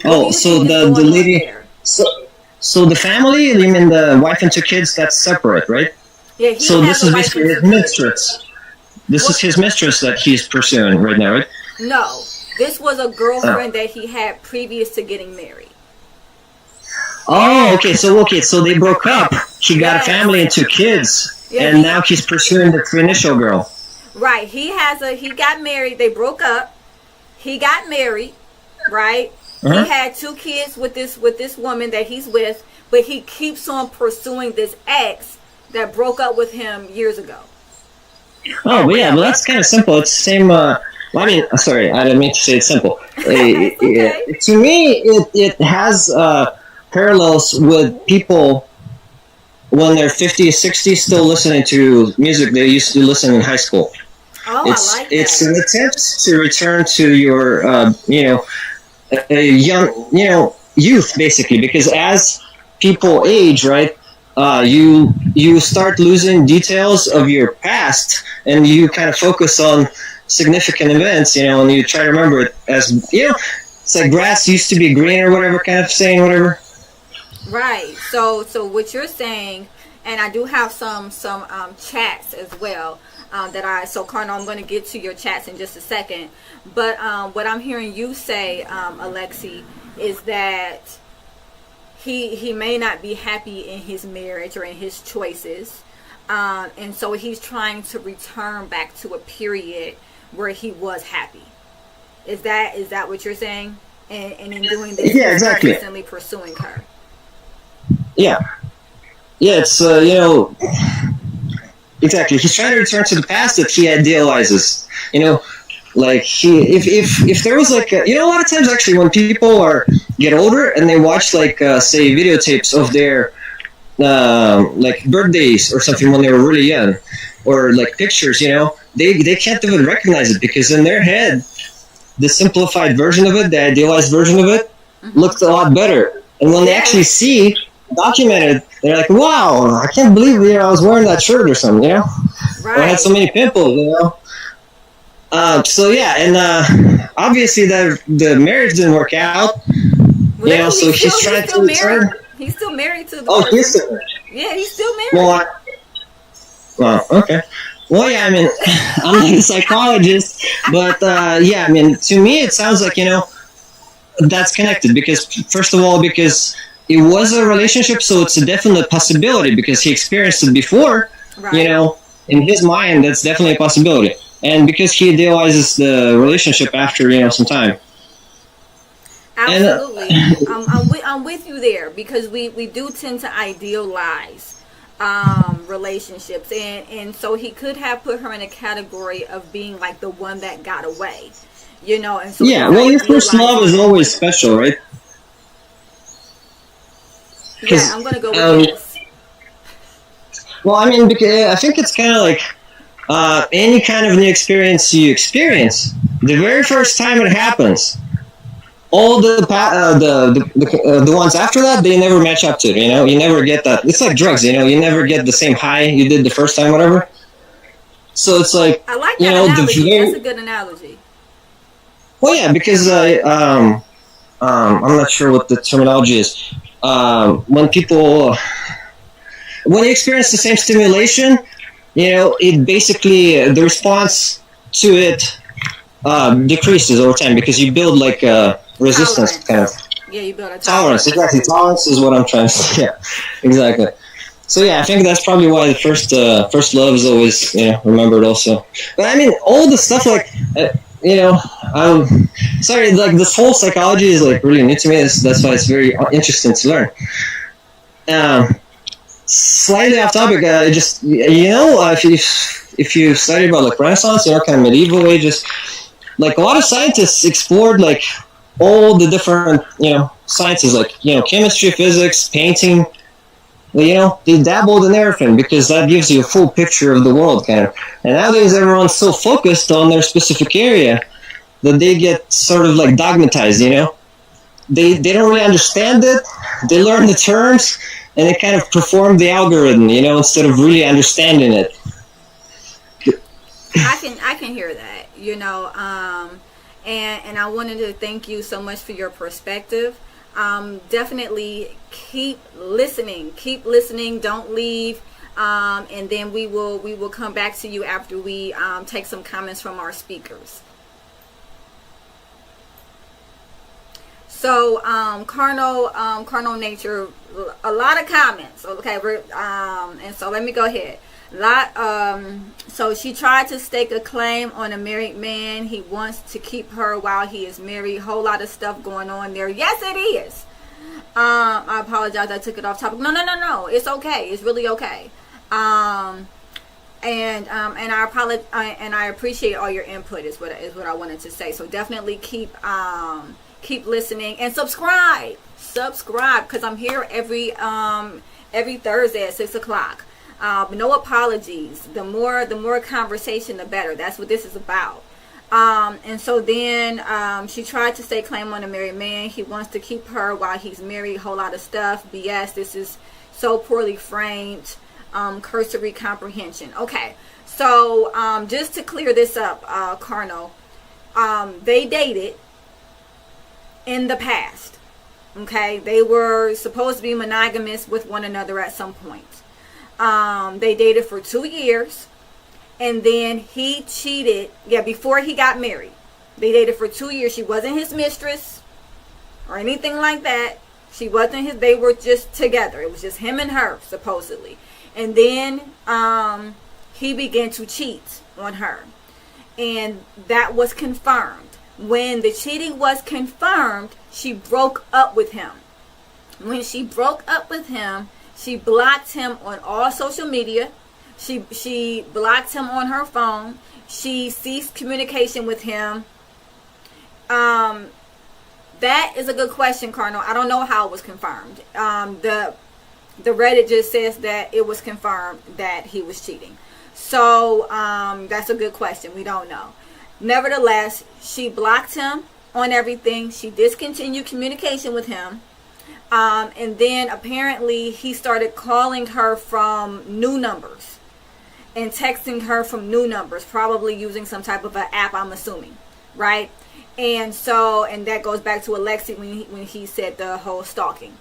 Oh, so the lady, so the family, you mean the wife and 2 kids, that's separate, right? Yeah, so this is basically his mistress. This is his mistress that he's pursuing right now, right? No, this was a girlfriend that he had previous to getting married. Oh, okay, so they broke up. He got a family and 2 kids, and now he's pursuing the initial girl. Right. He got married. They broke up. He got married, right? Uh-huh. He had 2 kids with this woman that he's with, but he keeps on pursuing this ex that broke up with him years ago. Oh, but yeah, well, that's kind of simple. It's the same. Sorry, I didn't mean to say it's simple. Okay. To me, it has parallels with people when they're 50, 60, still listening to music they used to listen in high school. Oh, I like that. It's an attempt to return to your, young, youth, basically, because as people age, right, you start losing details of your past, and you kind of focus on significant events, and you try to remember it as, it's like grass used to be green or whatever kind of saying, whatever. Right. So what you're saying, and I do have some chats as well so Carnal, I'm going to get to your chats in just a second. But what I'm hearing you say, Alexi, is that he may not be happy in his marriage or in his choices, and so he's trying to return back to a period where he was happy. Is that what you're saying? And in doing this, yeah, exactly. He's constantly pursuing her. Yeah, it's exactly. He's trying to return to the past that he idealizes. Like if there was like a lot of times actually when people get older and they watch say videotapes of their like birthdays or something when they were really young, or like pictures, they can't even recognize it because in their head the simplified version of it, the idealized version of it, looked a lot better. And when they actually see documented, they're like, wow, I can't believe I was wearing that shirt or something, Right. Or I had so many pimples, so yeah, and obviously the marriage didn't work out. So he's trying to return. He's still married to the person. He's still married. Yeah, he's still married. Well, okay. Well, yeah, I'm not a psychologist, but to me it sounds like that's connected because first of all, because it was a relationship, so it's a definite possibility because he experienced it before. Right. In his mind, that's definitely a possibility. And because he idealizes the relationship after, some time. Absolutely. I'm with you there because we do tend to idealize relationships. And so he could have put her in a category of being like the one that got away. And so yeah, well, your first love is always special, right? Yeah, I'm going to go with this. Well, because I think it's kind of like any kind of new experience you experience, the very first time it happens, all the ones after that, they never match up to it. You know, you never get that. It's like drugs. You know, you never get the same high you did the first time, whatever. So it's like, I like you that know, analogy. That's a good analogy. well, yeah, because I'm not sure what the terminology is. When people, when you experience the same stimulation, you know, it basically the response to it decreases over time because you build like a resistance kind of Yeah, you build a tolerance. Exactly, tolerance is what I'm trying to say. Yeah, exactly. So yeah, I think that's probably why the first love is always, you know, remembered also. But I mean, all the stuff like you know, sorry, like this whole psychology is like really new to me. That's why it's very interesting to learn. Slightly off topic, just you know, if you study about like Renaissance, you know, kind of medieval ages, like a lot of scientists explored like all the different, you know, sciences, like, you know, chemistry, physics, painting. You know, they dabbled in everything because that gives you a full picture of the world, kind of. And nowadays, everyone's so focused on their specific area that they get sort of like dogmatized. You know, they don't really understand it. They learn the terms and they kind of perform the algorithm, you know, instead of really understanding it. I can hear that, you know, and I wanted to thank you so much for your perspective. Definitely keep listening, don't leave, and then we will come back to you after we take some comments from our speakers. So carnal nature, a lot of comments. Okay, and so let me go ahead. So she tried to stake a claim on a married man. He wants to keep her while he is married. Whole lot of stuff going on there. Yes, it is. I apologize. I took it off topic. No. It's okay. It's really okay. And I apologize. And I appreciate all your input. Is what I wanted to say. So definitely keep listening and subscribe because I'm here every Thursday at 6:00. No apologies. The more conversation, the better. That's what this is about. And so then she tried to stake claim on a married man. He wants to keep her while he's married. Whole lot of stuff. BS. This is so poorly framed. Cursory comprehension. Okay. So just to clear this up, Carnal, they dated in the past. Okay. They were supposed to be monogamous with one another at some point. They dated for 2 years, and then he cheated. Yeah, before he got married, they dated for 2 years. She wasn't his mistress or anything like that. She wasn't his. They were just together. It was just him and her, supposedly. And then he began to cheat on her, and that was confirmed. When the cheating was confirmed, she broke up with him. When she broke up with him, she blocked him on all social media. She blocked him on her phone. She ceased communication with him. That is a good question, Cardinal. I don't know how it was confirmed. The Reddit just says that it was confirmed that he was cheating. So that's a good question. We don't know. Nevertheless, she blocked him on everything. She discontinued communication with him. And then apparently he started calling her from new numbers and texting her from new numbers, probably using some type of an app, I'm assuming, right? And so, and that goes back to Alexi when he said the whole stalking.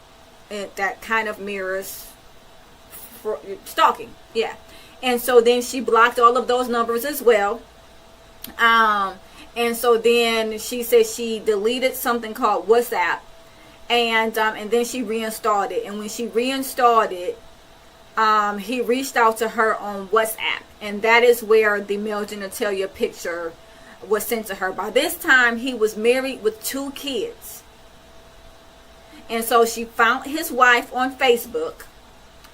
That kind of mirrors stalking, yeah. And so then she blocked all of those numbers as well. And so then she said she deleted something called WhatsApp. And then she reinstalled it. And when she reinstalled it, he reached out to her on WhatsApp. And that is where the male genitalia picture was sent to her. By this time, he was married with 2 kids. And so she found his wife on Facebook.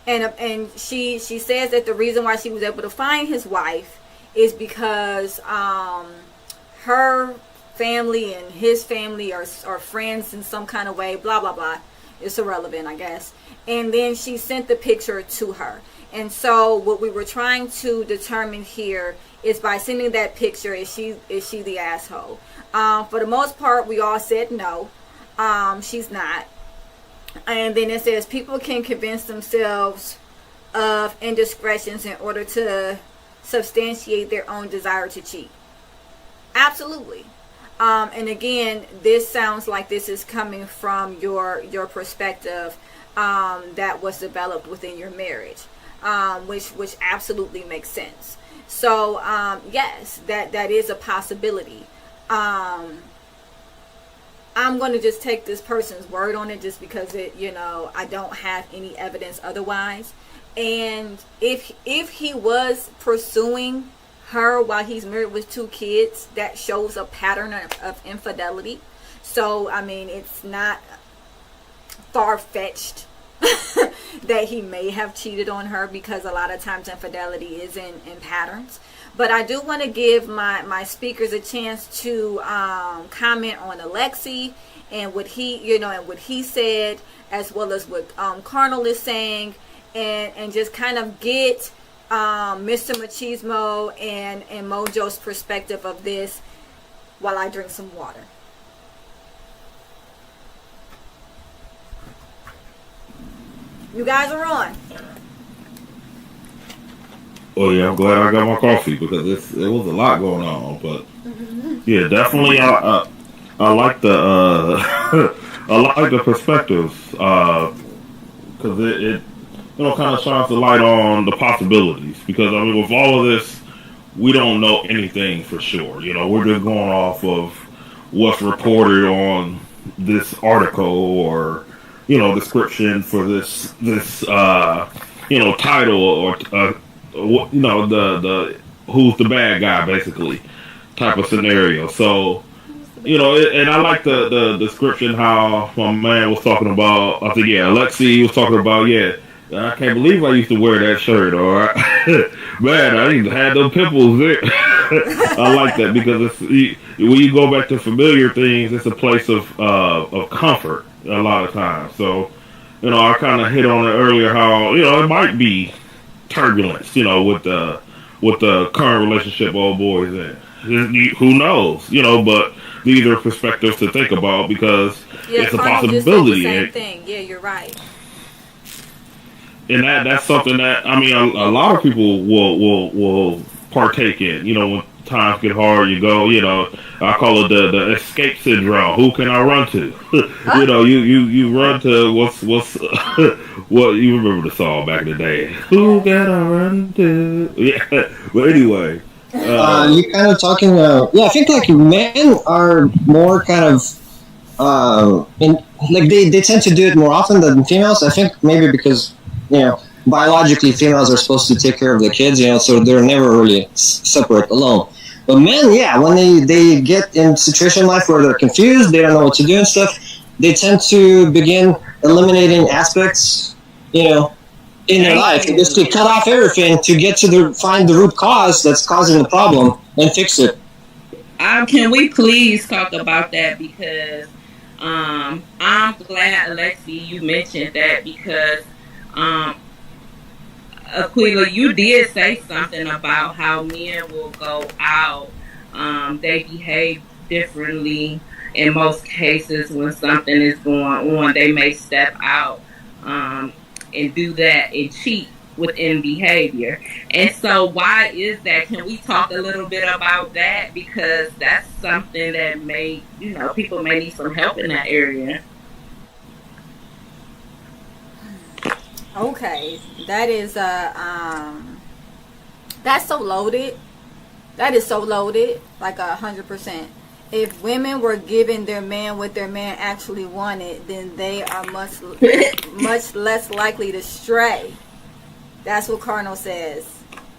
And she says that the reason why she was able to find his wife is because her family and his family are friends in some kind of way, blah blah blah. It's irrelevant, I guess. And then she sent the picture to her, And so what we were trying to determine here is by sending that picture, is she the asshole? For the most part, we all said no. She's not. And then it says people can convince themselves of indiscretions in order to substantiate their own desire to cheat. Absolutely. And again, this sounds like this is coming from your perspective that was developed within your marriage, which absolutely makes sense. So yes, that is a possibility. I'm going to just take this person's word on it, just because I don't have any evidence otherwise. And if he was pursuing her while he's married with 2 kids, that shows a pattern of infidelity. So I mean, it's not far-fetched that he may have cheated on her, because a lot of times infidelity is in patterns. But I do want to give my speakers a chance to comment on Alexi and what he said, as well as what Carnal is saying, and just kind of get Mr. Machismo and Mojo's perspective of this while I drink some water. You guys are on. Oh yeah, I'm glad I got my coffee, because there was a lot going on. But yeah, definitely, I like the I like the perspectives, because it kind of shines the light on the possibilities. Because I mean, with all of this, we don't know anything for sure. We're just going off of what's reported on this article, or description for this title, or the who's the bad guy, basically, type of scenario. So and I like the description, how my man was talking about, I think, Alexi was talking about, I can't believe I used to wear that shirt, or man, I even had them pimples there. I like that, because when you go back to familiar things, it's a place of comfort a lot of times. So I kind of hit on it earlier, how it might be turbulence, with the current relationship old boys in. Who knows, but these are perspectives to think about, because it's a possibility. Same thing. Yeah, you're right. And that's something that, I mean, a lot of people will partake in. When times get hard, you go, I call it the escape syndrome. Who can I run to? You run to what's what, you remember the song back in the day? Who can I run to? Yeah, but anyway. You kind of talking. I think like men are more kind of, they tend to do it more often than females. I think maybe because biologically females are supposed to take care of the kids, so they're never really separate alone. But men, when they get in a situation in life where they're confused, they don't know what to do and stuff, they tend to begin eliminating aspects, in their life, and just to cut off everything to get to find the root cause that's causing the problem and fix it. Can we please talk about that, because I'm glad, Alexi, you mentioned that, because Aquila, you did say something about how men will go out. They behave differently in most cases when something is going on. They may step out and do that and cheat within behavior. And so why is that? Can we talk a little bit about that? Because that's something that people may need some help in that area. Okay, that is that's so loaded. That is so loaded, like 100%. If women were giving their man what their man actually wanted, then they are much less likely to stray. That's what Cardinal says.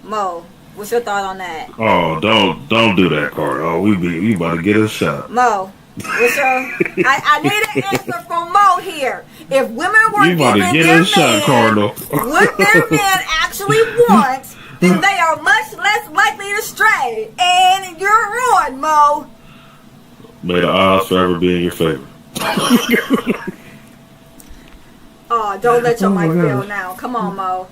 Mo, what's your thought on that? Oh, don't do that, Cardinal. We about to get a shot. Mo, what's your? I need an answer from Mo here. If women were giving their man what their man actually wants, then they are much less likely to stray. And you're on, Mo. May the odds forever be in your favor. Oh, don't let your mic fail now. Come on, Mo.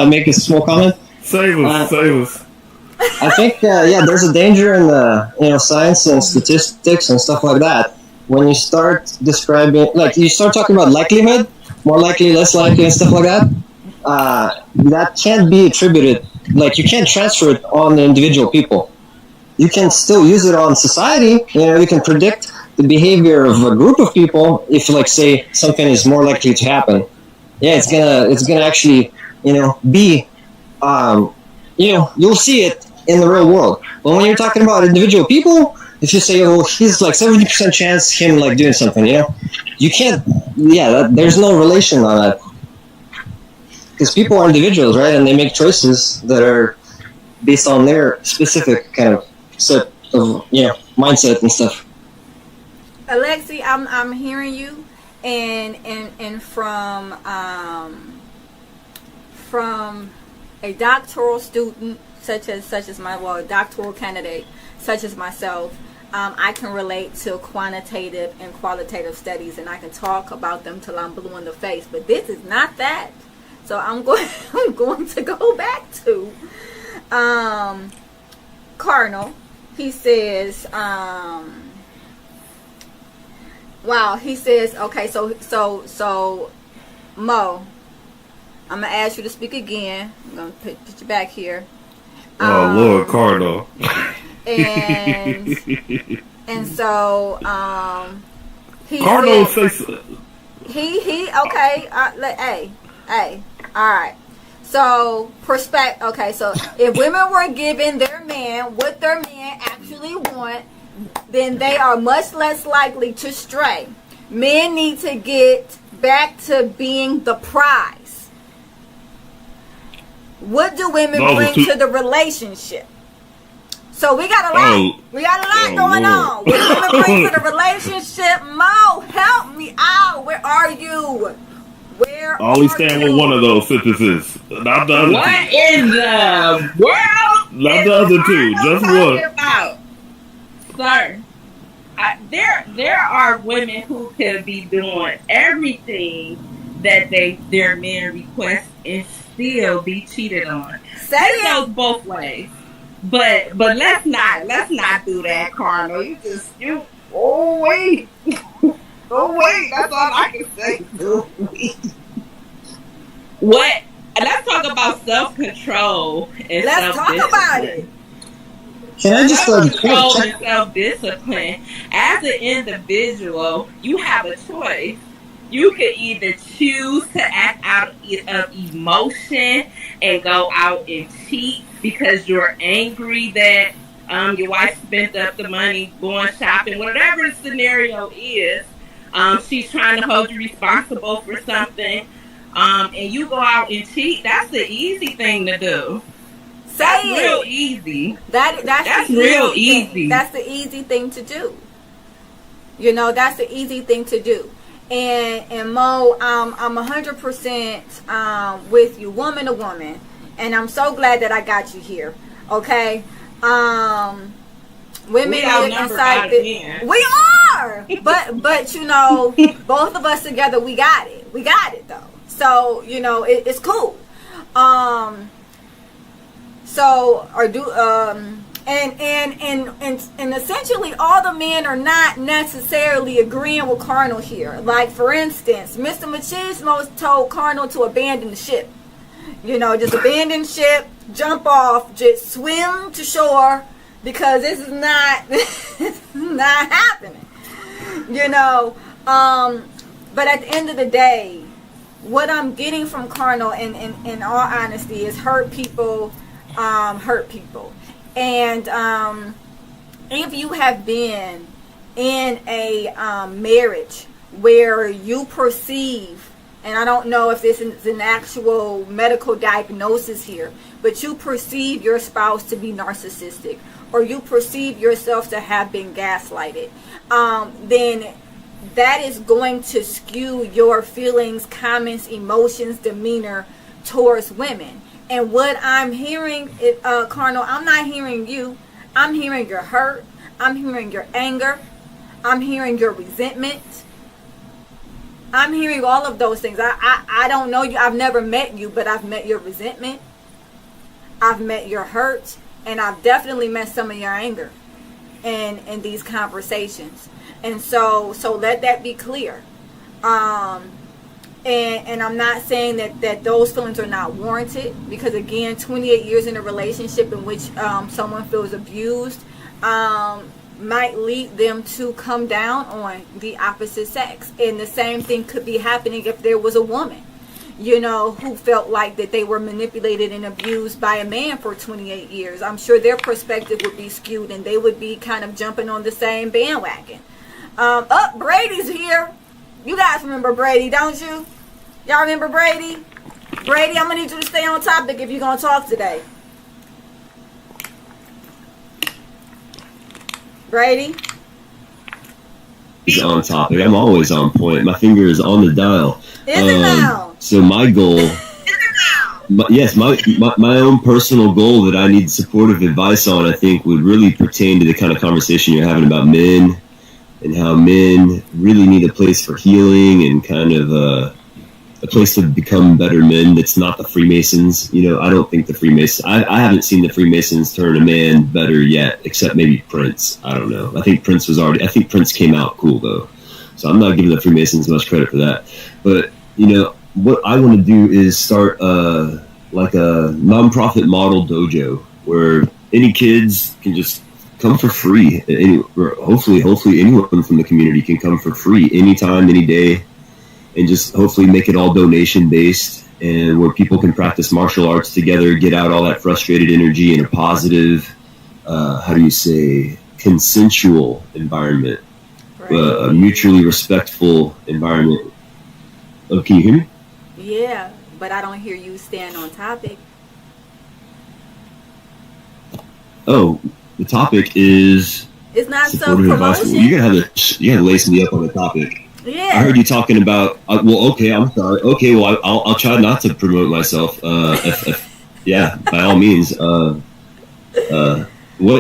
make a small comment. Save us. I think there's a danger in science and statistics and stuff like that. When you start describing, like you start talking about likelihood, more likely, less likely, and stuff like that, that can't be attributed. Like you can't transfer it on the individual people. You can still use it on society. You can predict the behavior of a group of people. If, like, say something is more likely to happen, it's gonna actually, be, you'll see it in the real world. But when you're talking about individual people, if you say, oh, he's like 70% chance him like doing something, you can't. There's no relation on that because people are individuals, right? And they make choices that are based on their specific kind of set of mindset and stuff. Alexi, I'm hearing you, and from a doctoral student such as a doctoral candidate such as myself, I can relate to quantitative and qualitative studies, and I can talk about them till I'm blue in the face. But this is not that, so I'm going to go back to Cardinal. He says, wow. He says, okay, so Mo, I'm gonna ask you to speak again. I'm gonna put you back here. Oh Lord, Cardinal. And so he Cardinal said, says he okay. Hey, all right. So okay. So if women were given their man what their man actually want, then they are much less likely to stray. Men need to get back to being the prize. What do women bring to the relationship? So we got a lot. We got a lot going on. What do women bring to the relationship? Mo, help me out. Where are you? Only stand with one of those sentences. Not the other what two. In the world? Not the other two. Just one. About? Sir, there are women who could be doing everything that their men request and still be cheated on. It goes both ways. But let's not do that, Cardinal. Wait. Oh wait, that's all I can say. What? Let's talk about self-control and let's talk about it. Can I just self-control and self-discipline? As an individual, you have a choice. You could either choose to act out of emotion and go out and cheat because you're angry that your wife spent up the money going shopping, whatever the scenario is. She's trying to hold you responsible for something, and you go out and cheat. That's the easy thing to do. That's real easy. That's real easy. That's the easy thing to do. That's the easy thing to do. And Mo, I'm 100% with you, woman to woman, and I'm so glad that I got you here. Okay, women live inside we are, but both of us together, we got it though. So it's cool. And essentially all the men are not necessarily agreeing with Cardinal here. Like, for instance, Mr. Machismo told Cardinal to abandon the ship. Just abandon ship, jump off, just swim to shore, because this is not happening. But at the end of the day, what I'm getting from Cardinal, in all honesty, is hurt people hurt people. And if you have been in a marriage where you perceive, and I don't know if this is an actual medical diagnosis here, but you perceive your spouse to be narcissistic, or you perceive yourself to have been gaslighted, then that is going to skew your feelings, comments, emotions, demeanor towards women. And what I'm hearing, Cardinal, I'm not hearing you. I'm hearing your hurt. I'm hearing your anger. I'm hearing your resentment. I'm hearing all of those things. I don't know you. I've never met you, but I've met your resentment. I've met your hurt, and I've definitely met some of your anger in these conversations. And so let that be clear. And I'm not saying that those feelings are not warranted, because again, 28 years in a relationship in which someone feels abused might lead them to come down on the opposite sex. And the same thing could be happening if there was a woman, who felt like that they were manipulated and abused by a man for 28 years. I'm sure their perspective would be skewed, and they would be kind of jumping on the same bandwagon. Brady's here. You guys remember Brady, don't you? Y'all remember Brady? Brady, I'm going to need you to stay on topic if you're going to talk today. Brady? He's on topic. I'm always on point. My finger is on the dial. Is it now? So my goal... my own personal goal that I need supportive advice on, I think, would really pertain to the kind of conversation you're having about men and how men really need a place for healing and kind of a place to become better men. That's not the Freemasons. I don't think the Freemasons... I haven't seen the Freemasons turn a man better yet, except maybe Prince. I don't know. I think Prince came out cool, though. So I'm not giving the Freemasons much credit for that. But, what I want to do is start like a nonprofit model dojo where any kids can just come for free. Hopefully anyone from the community can come for free anytime, any day, and just hopefully make it all donation based, and where people can practice martial arts together, get out all that frustrated energy in a positive, consensual environment, right. A mutually respectful environment. Oh, can you hear me? Yeah, but I don't hear you stand on topic. Oh, the topic is... It's not self-promotion. You gotta lace me up on the topic. Yeah. I heard you talking about... okay, I'm sorry. Okay, well, I'll try not to promote myself. Yeah, by all means. What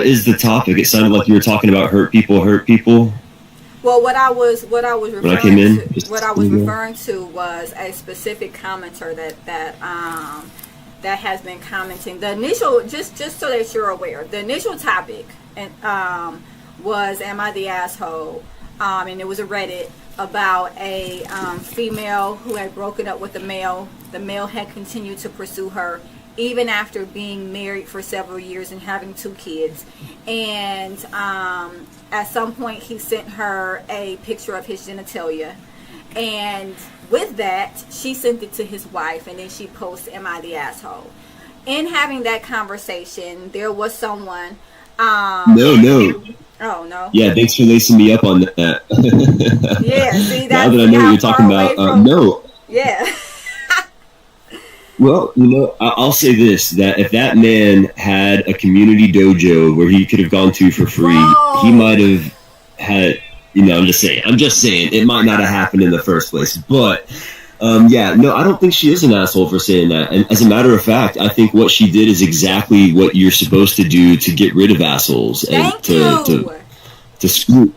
is the topic? It sounded like you were talking about hurt people. Well, what I was referring to was a specific commenter that has been commenting. The initial, just so that you're aware, the initial topic was "Am I the asshole?" And it was a Reddit about a female who had broken up with a male. The male had continued to pursue her even after being married for several years and having 2 kids. And at some point he sent her a picture of his genitalia, and with that she sent it to his wife, and then she posts, "Am I the asshole?" In having that conversation, there was someone No. Oh, no. Yeah, thanks for lacing me up on that. Yeah, see, that's now that I know what you're talking about. No. Yeah. Well, I'll say this, that if that man had a community dojo where he could have gone to for free, he might have had, I'm just saying, it might not have happened in the first place. But, I don't think she is an asshole for saying that. And as a matter of fact, I think what she did is exactly what you're supposed to do to get rid of assholes. And to screw.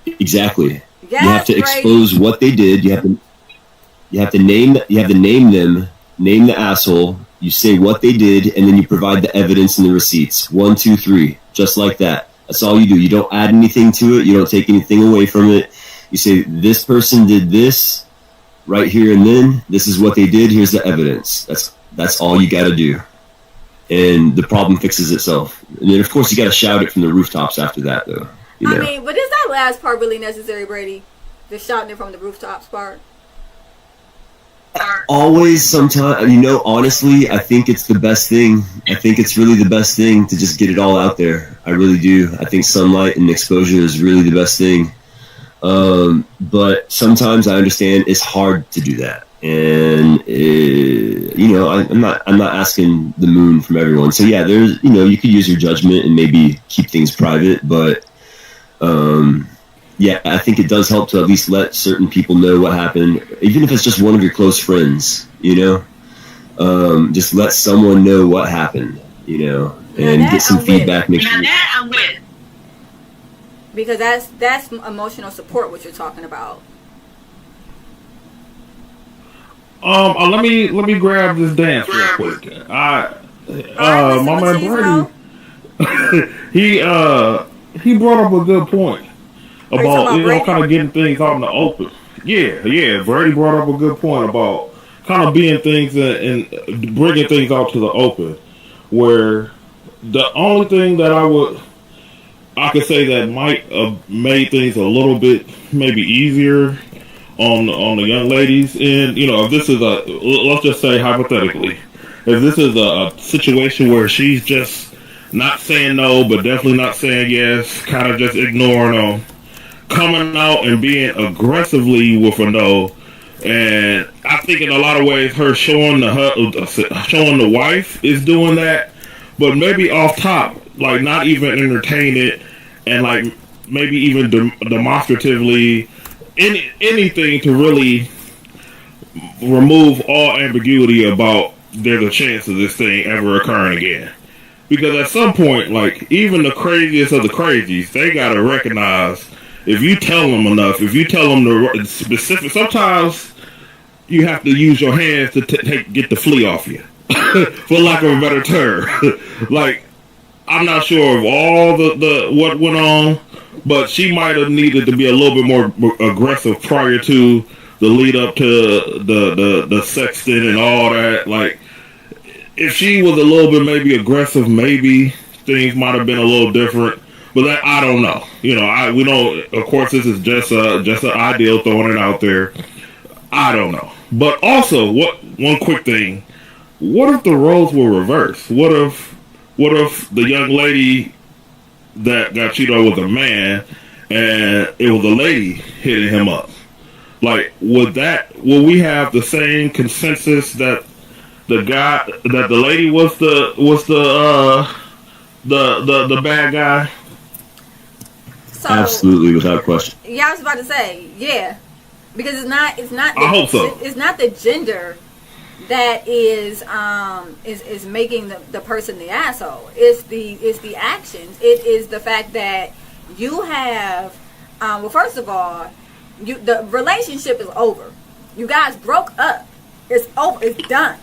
Exactly. Yes, you have to expose what they did. You have to name them. Name the asshole, you say what they did, and then you provide the evidence and the receipts. 1, 2, 3. Just like that. That's all you do. You don't add anything to it. You don't take anything away from it. You say, this person did this right here and then. This is what they did. Here's the evidence. That's all you got to do. And the problem fixes itself. And then, of course, you got to shout it from the rooftops after that, though. I mean, but is that last part really necessary, Brady? The shouting it from the rooftops part? Always, sometimes, honestly, I think it's the best thing. I think it's really the best thing to just get it all out there. I really do. I think sunlight and exposure is really the best thing. But sometimes I understand it's hard to do that. And, I'm not asking the moon from everyone. So yeah, there's, you could use your judgment and maybe keep things private, but, yeah, I think it does help to at least let certain people know what happened, even if it's just one of your close friends, just let someone know what happened, and get some feedback. Make sure. I'm with. Because that's emotional support, what you're talking about. let me grab this dance real quick. Alright, My Mr. man Machismo. Brady, he brought up a good point Are you talking about about Brady? kind of getting things out in the open. Yeah. Brady brought up a good point about kind of being things and bringing things out to the open. Where the only thing that I could say that might have made things a little bit maybe easier on the young ladies, and if this is let's just say hypothetically, if this is a situation where she's just not saying no, but definitely not saying yes, kind of just ignoring them, coming out and being aggressively with a no. And I think in a lot of ways, her showing the wife is doing that, but maybe off top, like not even entertain it, and like maybe even demonstratively anything to really remove all ambiguity about there's a chance of this thing ever occurring again. Because at some point, like even the craziest of the crazies, they gotta recognize if you tell them enough, if you tell them the specific, sometimes you have to use your hands to get the flea off you, for lack of a better term. Like I'm not sure of all the what went on, but she might have needed to be a little bit more aggressive prior to the lead up to the sexting and all that. Like if she was a little bit maybe aggressive, maybe things might have been a little different. But that, I don't know. We know. Of course, this is just an ideal, throwing it out there. I don't know. But also, one quick thing? What if the roles were reversed? What if the young lady that got cheated on was a man, and it was a lady hitting him up? Like, will we have the same consensus that the lady was the bad guy? So, Absolutely, without question. yeah, I was about to say, yeah, because it's not. I hope so. It's not the gender that is making the person the asshole. It's the actions. It is the fact that you have. Well, first of all, the relationship is over. You guys broke up. It's over. It's done.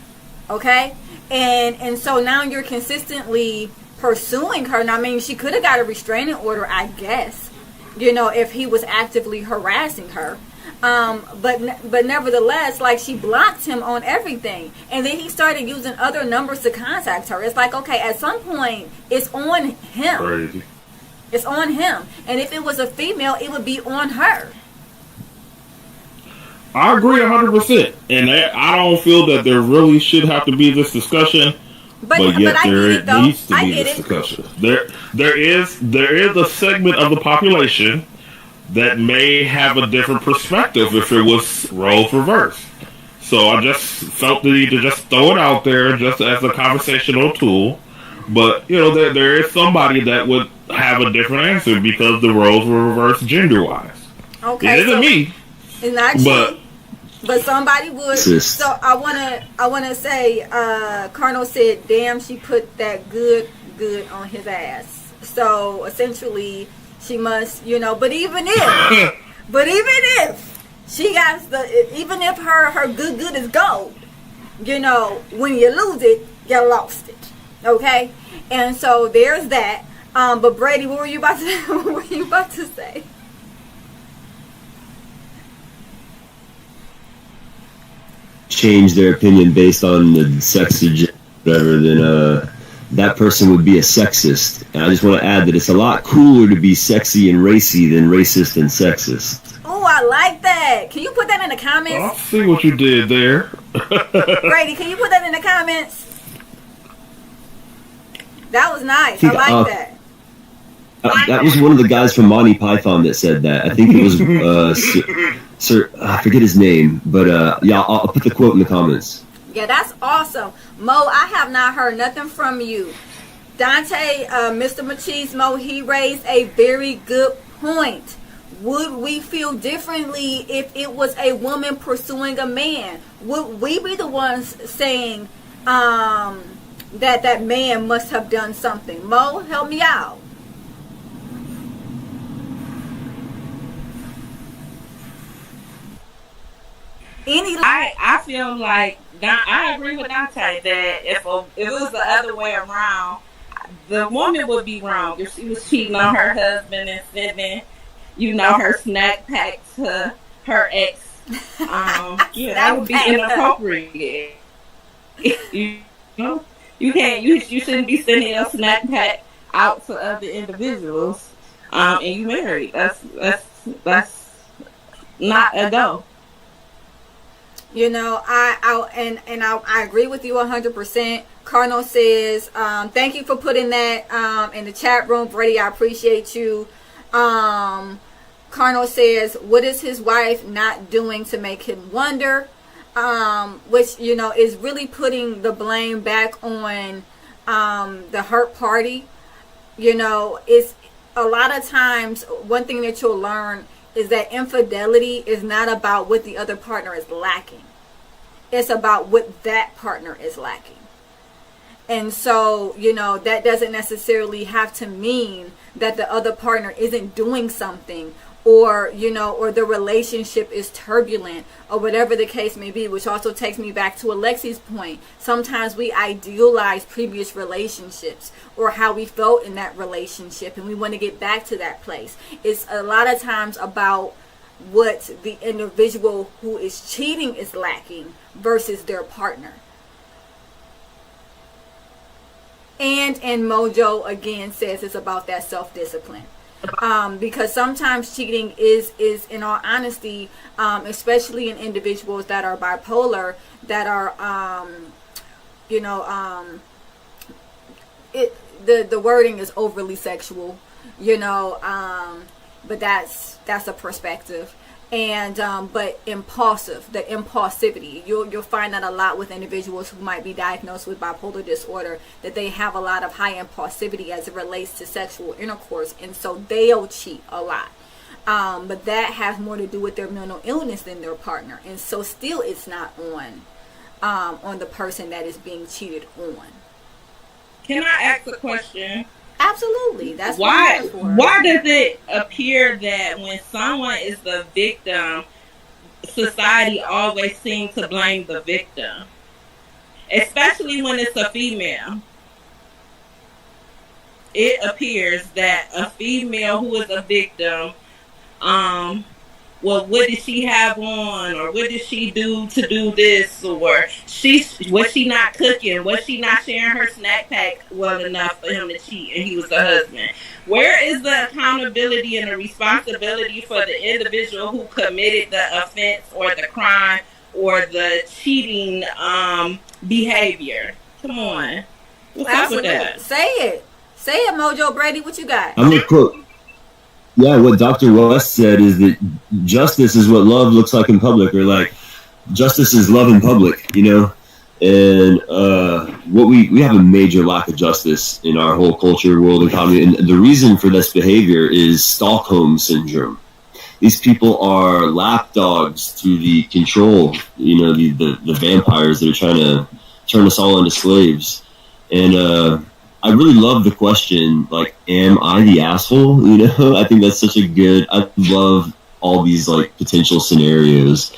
Okay, and so now you're consistently pursuing her. Now, I mean, she could have got a restraining order, I guess. If he was actively harassing her. But nevertheless, like, she blocked him on everything, and then he started using other numbers to contact her. It's like, okay, at some point, it's on him. Crazy. It's on him, and if it was a female, it would be on her. I agree 100%, and I don't feel that there really should have to be this discussion. But yet there needs to be this discussion. There is a segment of the population that may have a different perspective if it was roles reversed. So I just felt the need to just throw it out there just as a conversational tool. But there is somebody that would have a different answer because the roles were reversed gender wise. Okay, it isn't me. It's not you. But somebody would. So I wanna say, Colonel said, "Damn, she put that good on his ass." So essentially, she must, But even if she got even if her good is gold, when you lose it, you lost it. Okay, and so there's that. But Brady, what were you about to say? Change their opinion based on the sex or gender, whatever, then that person would be a sexist. And I just want to add that it's a lot cooler to be sexy and racy than racist and sexist. Oh, I like that. Can you put that in the comments? I'll see what you did there. Brady, can you put that in the comments? That was nice. I like that. That was one of the guys from Monty Python that said that. I think it was Sir, I forget his name, but yeah, I'll put the quote in the comments. Yeah, that's awesome. Mo, I have not heard nothing from you. Dante, Mr. Machismo, he raised a very good point. Would we feel differently if it was a woman pursuing a man? Would we be the ones saying that man must have done something? Mo, help me out. Any I feel like I agree with Dante that if it was the other way around, the woman would be wrong if she was cheating on her husband and sending, her snack pack to her ex. That would be inappropriate. you know, you shouldn't be sending your snack pack out to other individuals. And you married. That's not a go. I agree with you 100%. Carnal says, thank you for putting that in the chat room, Brady. I appreciate you. Carnal says, what is his wife not doing to make him wonder? Which, is really putting the blame back on the hurt party. It's a lot of times, one thing that you'll learn is that infidelity is not about what the other partner is lacking. It's about what that partner is lacking. And so, that doesn't necessarily have to mean that the other partner isn't doing something, or the relationship is turbulent, or whatever the case may be, which also takes me back to Alexi's point. Sometimes we idealize previous relationships or how we felt in that relationship, and we want to get back to that place. It's a lot of times about what the individual who is cheating is lacking versus their partner. And Mojo again says it's about that self-discipline. Because sometimes cheating is in all honesty, especially in individuals that are bipolar, that are, the wording is overly sexual, but that's a perspective. And but impulsive, the impulsivity, you'll find that a lot with individuals who might be diagnosed with bipolar disorder, that they have a lot of high impulsivity as it relates to sexual intercourse, and so they'll cheat a lot. But that has more to do with their mental illness than their partner, and so still it's not on the person that is being cheated on. Can I ask a question? Absolutely. That's why does it appear that when someone is the victim, society always seems to blame the victim, especially when it's a female? It appears that a female who is a victim, well, what did she have on, or what did she do to do this, or was she not cooking, was she not sharing her snack pack well enough for him to cheat, and he was the husband? Where is the accountability and the responsibility for the individual who committed the offense or the crime or the cheating behavior? Come on, what's up with that? Say it, Mojo. Brady, what you got? I'm gonna quote. Yeah, what Dr. West said is that justice is what love looks like in public, or like justice is love in public, And what we have a major lack of justice in our whole culture, world, economy, and the reason for this behavior is Stockholm syndrome. These people are lapdogs to the control, the vampires that are trying to turn us all into slaves. And I really love the question, like, am I the asshole? I think that's such a good, I love all these, like, potential scenarios.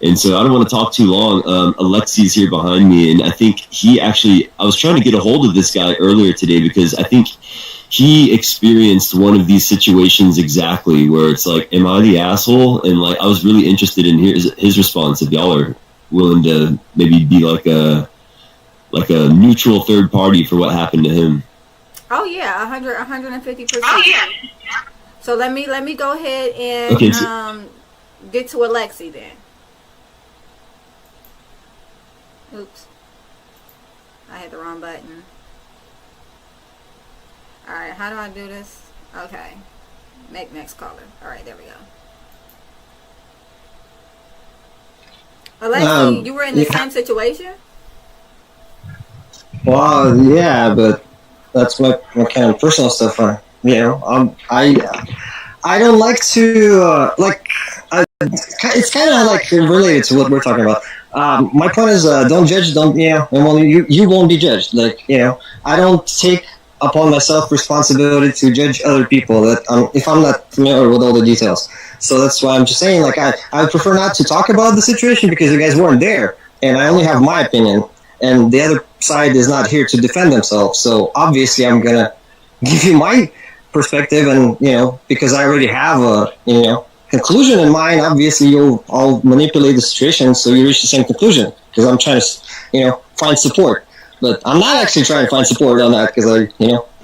And so I don't want to talk too long. Alexi's here behind me, and I think I was trying to get a hold of this guy earlier today because I think he experienced one of these situations exactly where it's like, am I the asshole? And, like, I was really interested in his response, if y'all are willing to maybe be like a neutral third party for what happened to him. Oh yeah, 150%. Oh yeah. So let me go ahead and get to Alexi then. Oops, I hit the wrong button. All right, how do I do this? Okay, make next caller. All right, there we go. Alexi, you were in the same situation? Well, yeah, but that's what kind of personal stuff I don't like to it's kind of like related to what we're talking about. My point is, don't judge, you won't be judged. I don't take upon myself responsibility to judge other people that if I'm not familiar with all the details. So that's why I'm just saying, like, I would prefer not to talk about the situation because you guys weren't there, and I only have my opinion, and the other side is not here to defend themselves. So obviously, I'm gonna give you my perspective, and because I already have a conclusion in mind. Obviously, you'll all manipulate the situation so you reach the same conclusion because I'm trying to find support. But I'm not actually trying to find support on that because I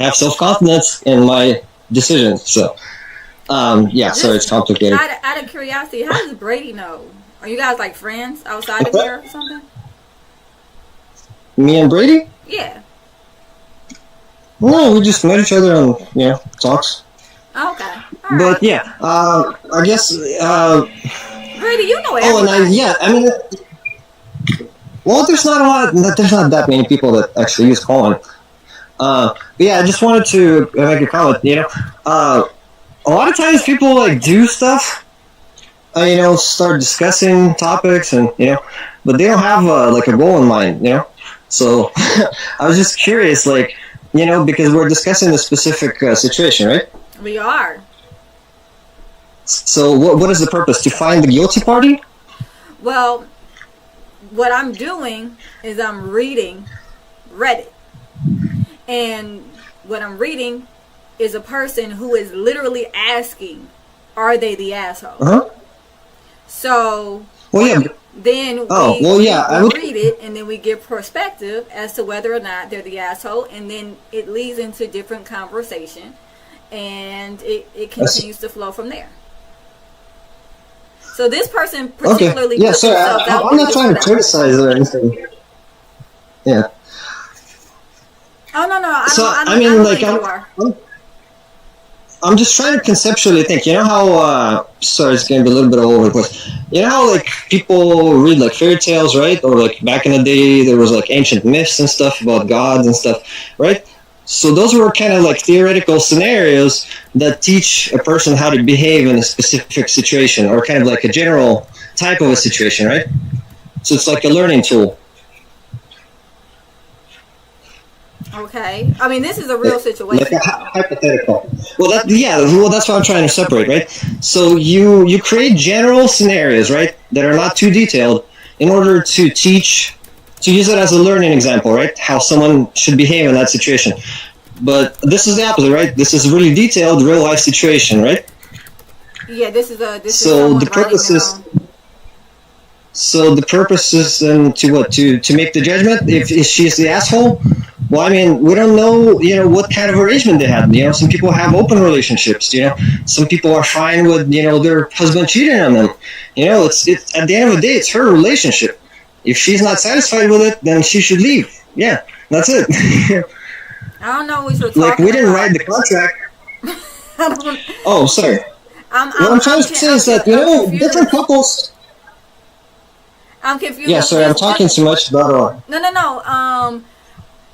have self-confidence in my decision. So, so it's complicated. Out of curiosity, how does Brady know? Are you guys like friends outside of here or something? Me and Brady? Yeah. No, we just met each other and talks. Okay. But yeah, I guess. Brady, you know everybody. Oh, and I mean. Well, there's not that many people that actually use Colin. But yeah, I just wanted to make a comment. A lot of times people like do stuff, start discussing topics, and but they don't have like a goal in mind. So I was just curious, like, because we're discussing a specific situation, right? We are. So what is the purpose? To find the guilty party? Well, what I'm doing is I'm reading Reddit. And what I'm reading is a person who is literally asking, are they the asshole? Uh-huh. So, then we read it, and then we give perspective as to whether or not they're the asshole, and then it leads into different conversation, and it continues to flow from there. So this person particularly puts himself out. I'm not trying to criticize or anything. Yeah. Oh no! I'm just trying to conceptually think. How? Sorry, it's going to be a little bit all over the place. How like people read like fairy tales, right? Or like back in the day, there was like ancient myths and stuff about gods and stuff, right? So those were kind of like theoretical scenarios that teach a person how to behave in a specific situation, or kind of like a general type of a situation, right? So it's like a learning tool. Okay. I mean, this is a real situation. Like a hypothetical. Well, that's what I'm trying to separate, right? So you create general scenarios, right, that are not too detailed in order to use it as a learning example, right? How someone should behave in that situation. But this is the opposite, right? This is a really detailed, real life situation, right? Yeah, So the purpose is to make the judgment if she's the asshole. Well, I mean, we don't know, what kind of arrangement they had. Some people have open relationships. Some people are fine with, their husband cheating on them. It's at the end of the day, it's her relationship. If she's not satisfied with it, then she should leave. Yeah, that's it. I don't know what you're talking like, we didn't write the contract. Oh, sorry. What I'm trying to say is that, different couples... I'm confused. Yeah, sorry, I'm talking too much about it. No.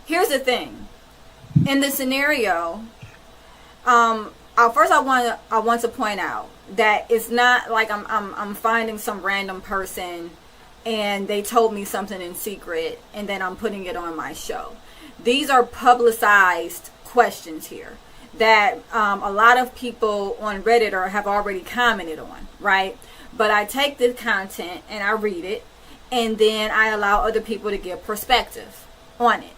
Here's the thing. In the scenario, first I want to point out that it's not like I'm finding some random person and they told me something in secret and then I'm putting it on my show. These are publicized questions here that a lot of people on Reddit have already commented on, right? But I take this content and I read it, and then I allow other people to give perspective on it.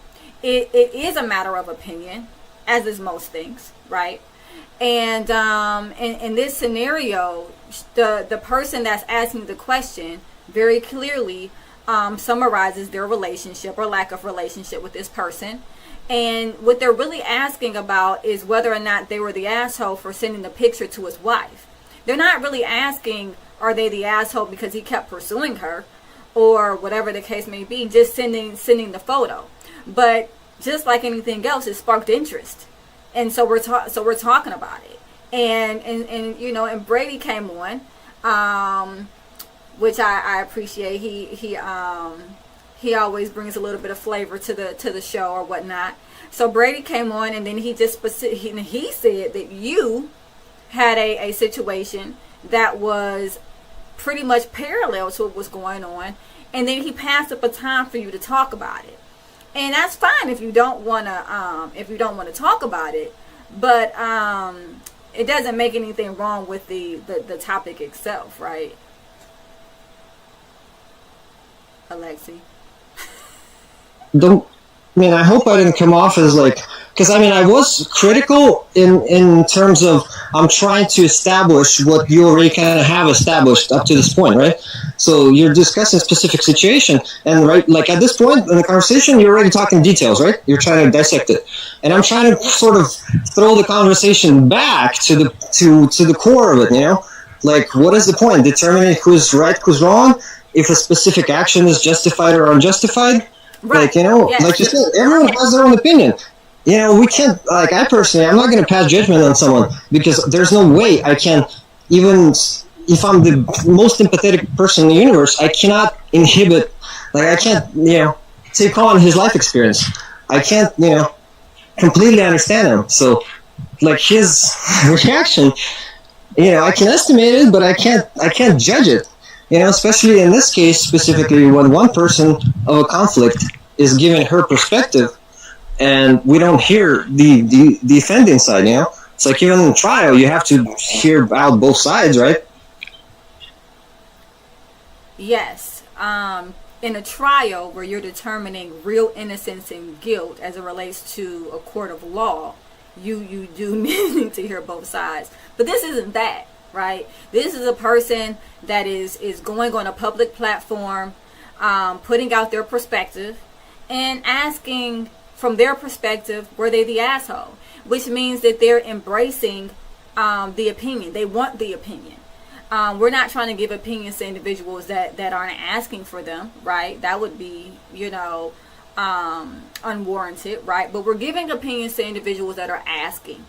It is a matter of opinion, as is most things, right? And in this scenario, the person that's asking the question very clearly summarizes their relationship or lack of relationship with this person. And what they're really asking about is whether or not they were the asshole for sending the picture to his wife. They're not really asking, are they the asshole because he kept pursuing her, or whatever the case may be, just sending the photo. But just like anything else, it sparked interest, and so we're talking about it. And Brady came on, which I appreciate. He always brings a little bit of flavor to the show or whatnot. So Brady came on, and then he said that you had a situation that was pretty much parallel to what was going on, and then he passed up a time for you to talk about it. And that's fine if you don't want to talk about it. But it doesn't make anything wrong with the topic itself, right? Alexi. I hope I didn't come off as like, because I was critical in terms of I'm trying to establish what you already kind of have established up to this point, right? So you're discussing a specific situation, and right, like at this point in the conversation, you're already talking details, right? You're trying to dissect it, and I'm trying to sort of throw the conversation back to the core of it, like what is the point? Determining who's right, who's wrong, if a specific action is justified or unjustified. Right. Like, like you said, everyone has their own opinion. We can't, like, I'm not going to pass judgment on someone because there's no way I can, even if I'm the most empathetic person in the universe, I cannot inhibit, like, I can't, take on his life experience. I can't, completely understand him. So, like, his reaction, I can estimate it, but I can't judge it. Especially in this case, specifically when one person of a conflict is giving her perspective, and we don't hear the defending side. It's like even in the trial, you have to hear out both sides, right? Yes. In a trial where you're determining real innocence and guilt as it relates to a court of law, you do need to hear both sides. But this isn't that. Right? This is a person that is going on a public platform, putting out their perspective and asking from their perspective, were they the asshole? Which means that they're embracing the opinion. They want the opinion. We're not trying to give opinions to individuals that aren't asking for them, right? That would be, unwarranted, right? But we're giving opinions to individuals that are asking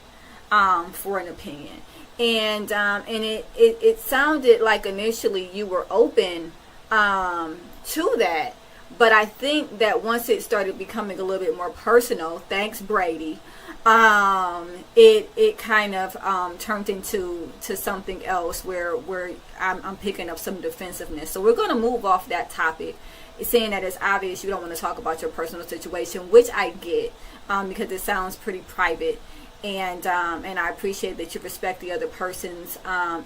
for an opinion. And it sounded like initially you were open to that, but I think that once it started becoming a little bit more personal, thanks Brady, it kind of turned into something else where I'm picking up some defensiveness. So we're going to move off that topic, saying that it's obvious you don't want to talk about your personal situation, which I get because it sounds pretty private. And I appreciate that you respect the other person's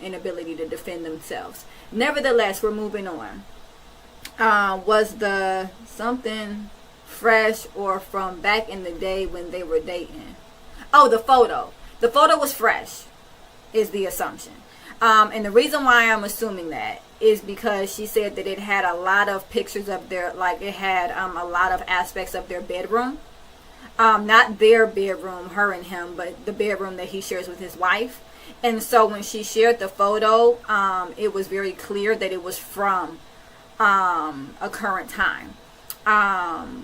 inability to defend themselves. Nevertheless, we're moving on. Was the something fresh or from back in the day when they were dating? Oh, the photo. The photo was fresh, is the assumption. And the reason why I'm assuming that is because she said that it had a lot of pictures of their, like it had a lot of aspects of their bedroom. Not their bedroom, her and him, but the bedroom that he shares with his wife. And so when she shared the photo, it was very clear that it was from a current time.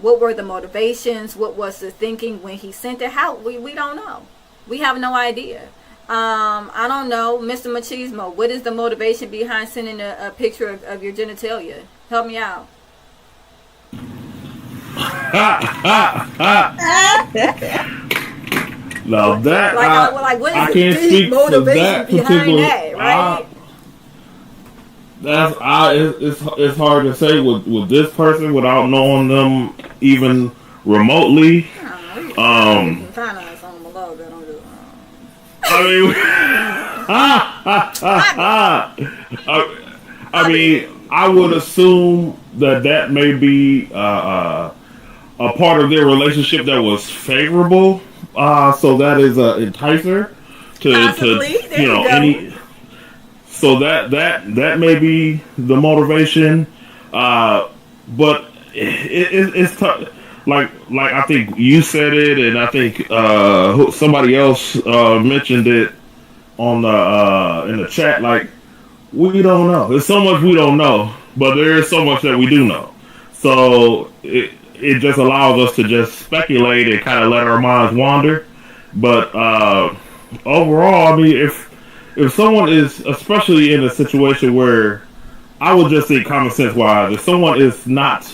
What were the motivations? What was the thinking when he sent it? How? We don't know. We have no idea. I don't know, Mr. Machismo, what is the motivation behind sending a picture of your genitalia? Help me out. Now that what is I the can't deep speak for motivation that behind particular. that, right? It's hard to say with this person without knowing them even remotely. I mean, I would assume that may be a part of their relationship that was favorable. So that is an enticer to any. So that may be the motivation, but it's tough. Like I think you said it, and I think somebody else mentioned it on the in the chat. Like, we don't know. There's so much we don't know, but there is so much that we do know. So it just allows us to just speculate and kind of let our minds wander. But overall, I mean, if someone is, especially in a situation where, I would just say common sense wise, if someone is not,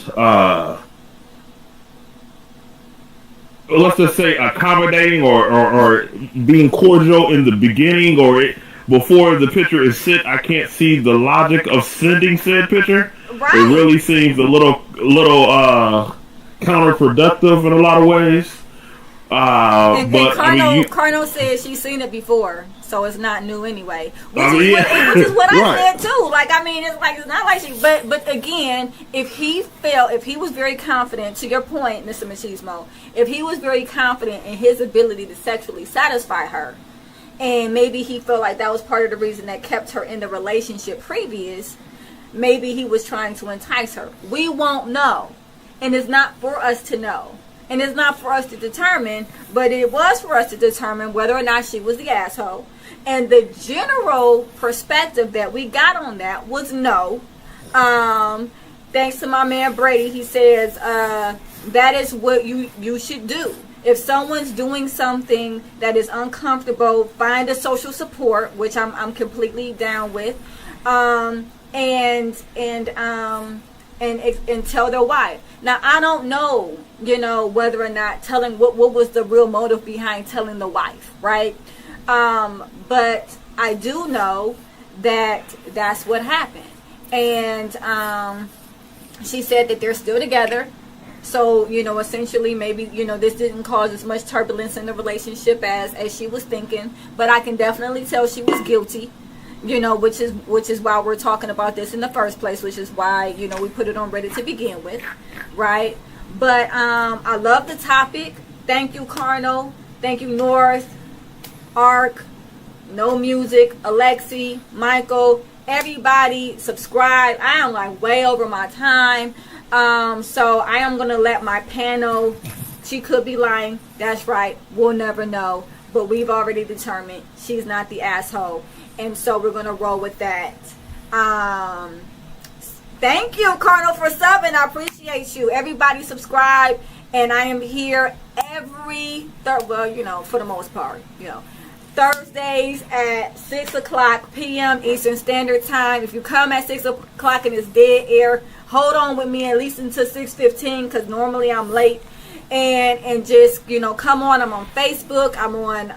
let's just say accommodating or being cordial in the beginning or before the picture is sent, I can't see the logic of sending said picture. Right. It really seems a little counterproductive in a lot of ways. And Carno says she's seen it before. so it's not new anyway. Which I mean, is what I right. said too. Like, I mean, it's not like she. But again, if he was very confident, to your point, Mr. Machismo, if he was very confident in his ability to sexually satisfy her, and maybe he felt like that was part of the reason that kept her in the relationship previous, maybe he was trying to entice her. We won't know, and it's not for us to know. And it's not for us to determine, but it was for us to determine whether or not she was the asshole. And the general perspective that we got on that was no. Thanks to my man Brady, he says that is what you should do. If someone's doing something that is uncomfortable, find a social support, which I'm completely down with, and tell their wife. Now, I don't know, whether or not telling what was the real motive behind telling the wife, right? But I do know that that's what happened. And she said that they're still together. So, essentially maybe, this didn't cause as much turbulence in the relationship as she was thinking. But I can definitely tell she was guilty. Which is why we're talking about this in the first place, which is why, we put it on Reddit to begin with, right? But I love the topic. Thank you, Carno. Thank you, North, Ark, No Music, Alexi, Michael, everybody subscribe. I am like way over my time. So I am going to let my panel, she could be lying. That's right. We'll never know. But we've already determined she's not the asshole. And so we're going to roll with that. Thank you, Colonel, for subbing. I appreciate you. Everybody subscribe. And I am here every, for the most part, Thursdays at 6 o'clock p.m. Eastern Standard Time. If you come at 6 o'clock and it's dead air, hold on with me at least until 6:15 because normally I'm late. And just, come on. I'm on Facebook. I'm on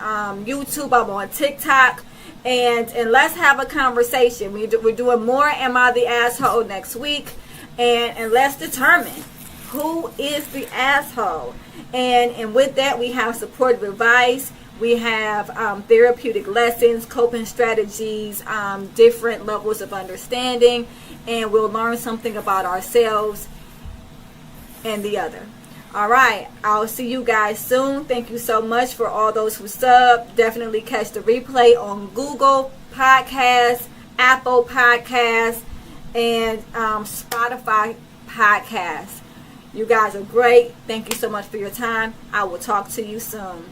YouTube. I'm on TikTok. And let's have a conversation. We're doing more Am I the Asshole next week. And let's determine who is the asshole. And with that, we have supportive advice. We have therapeutic lessons, coping strategies, different levels of understanding. And we'll learn something about ourselves and the other. All right. I'll see you guys soon. Thank you so much for all those who sub. Definitely catch the replay on Google Podcasts, Apple Podcasts, and Spotify Podcasts. You guys are great. Thank you so much for your time. I will talk to you soon.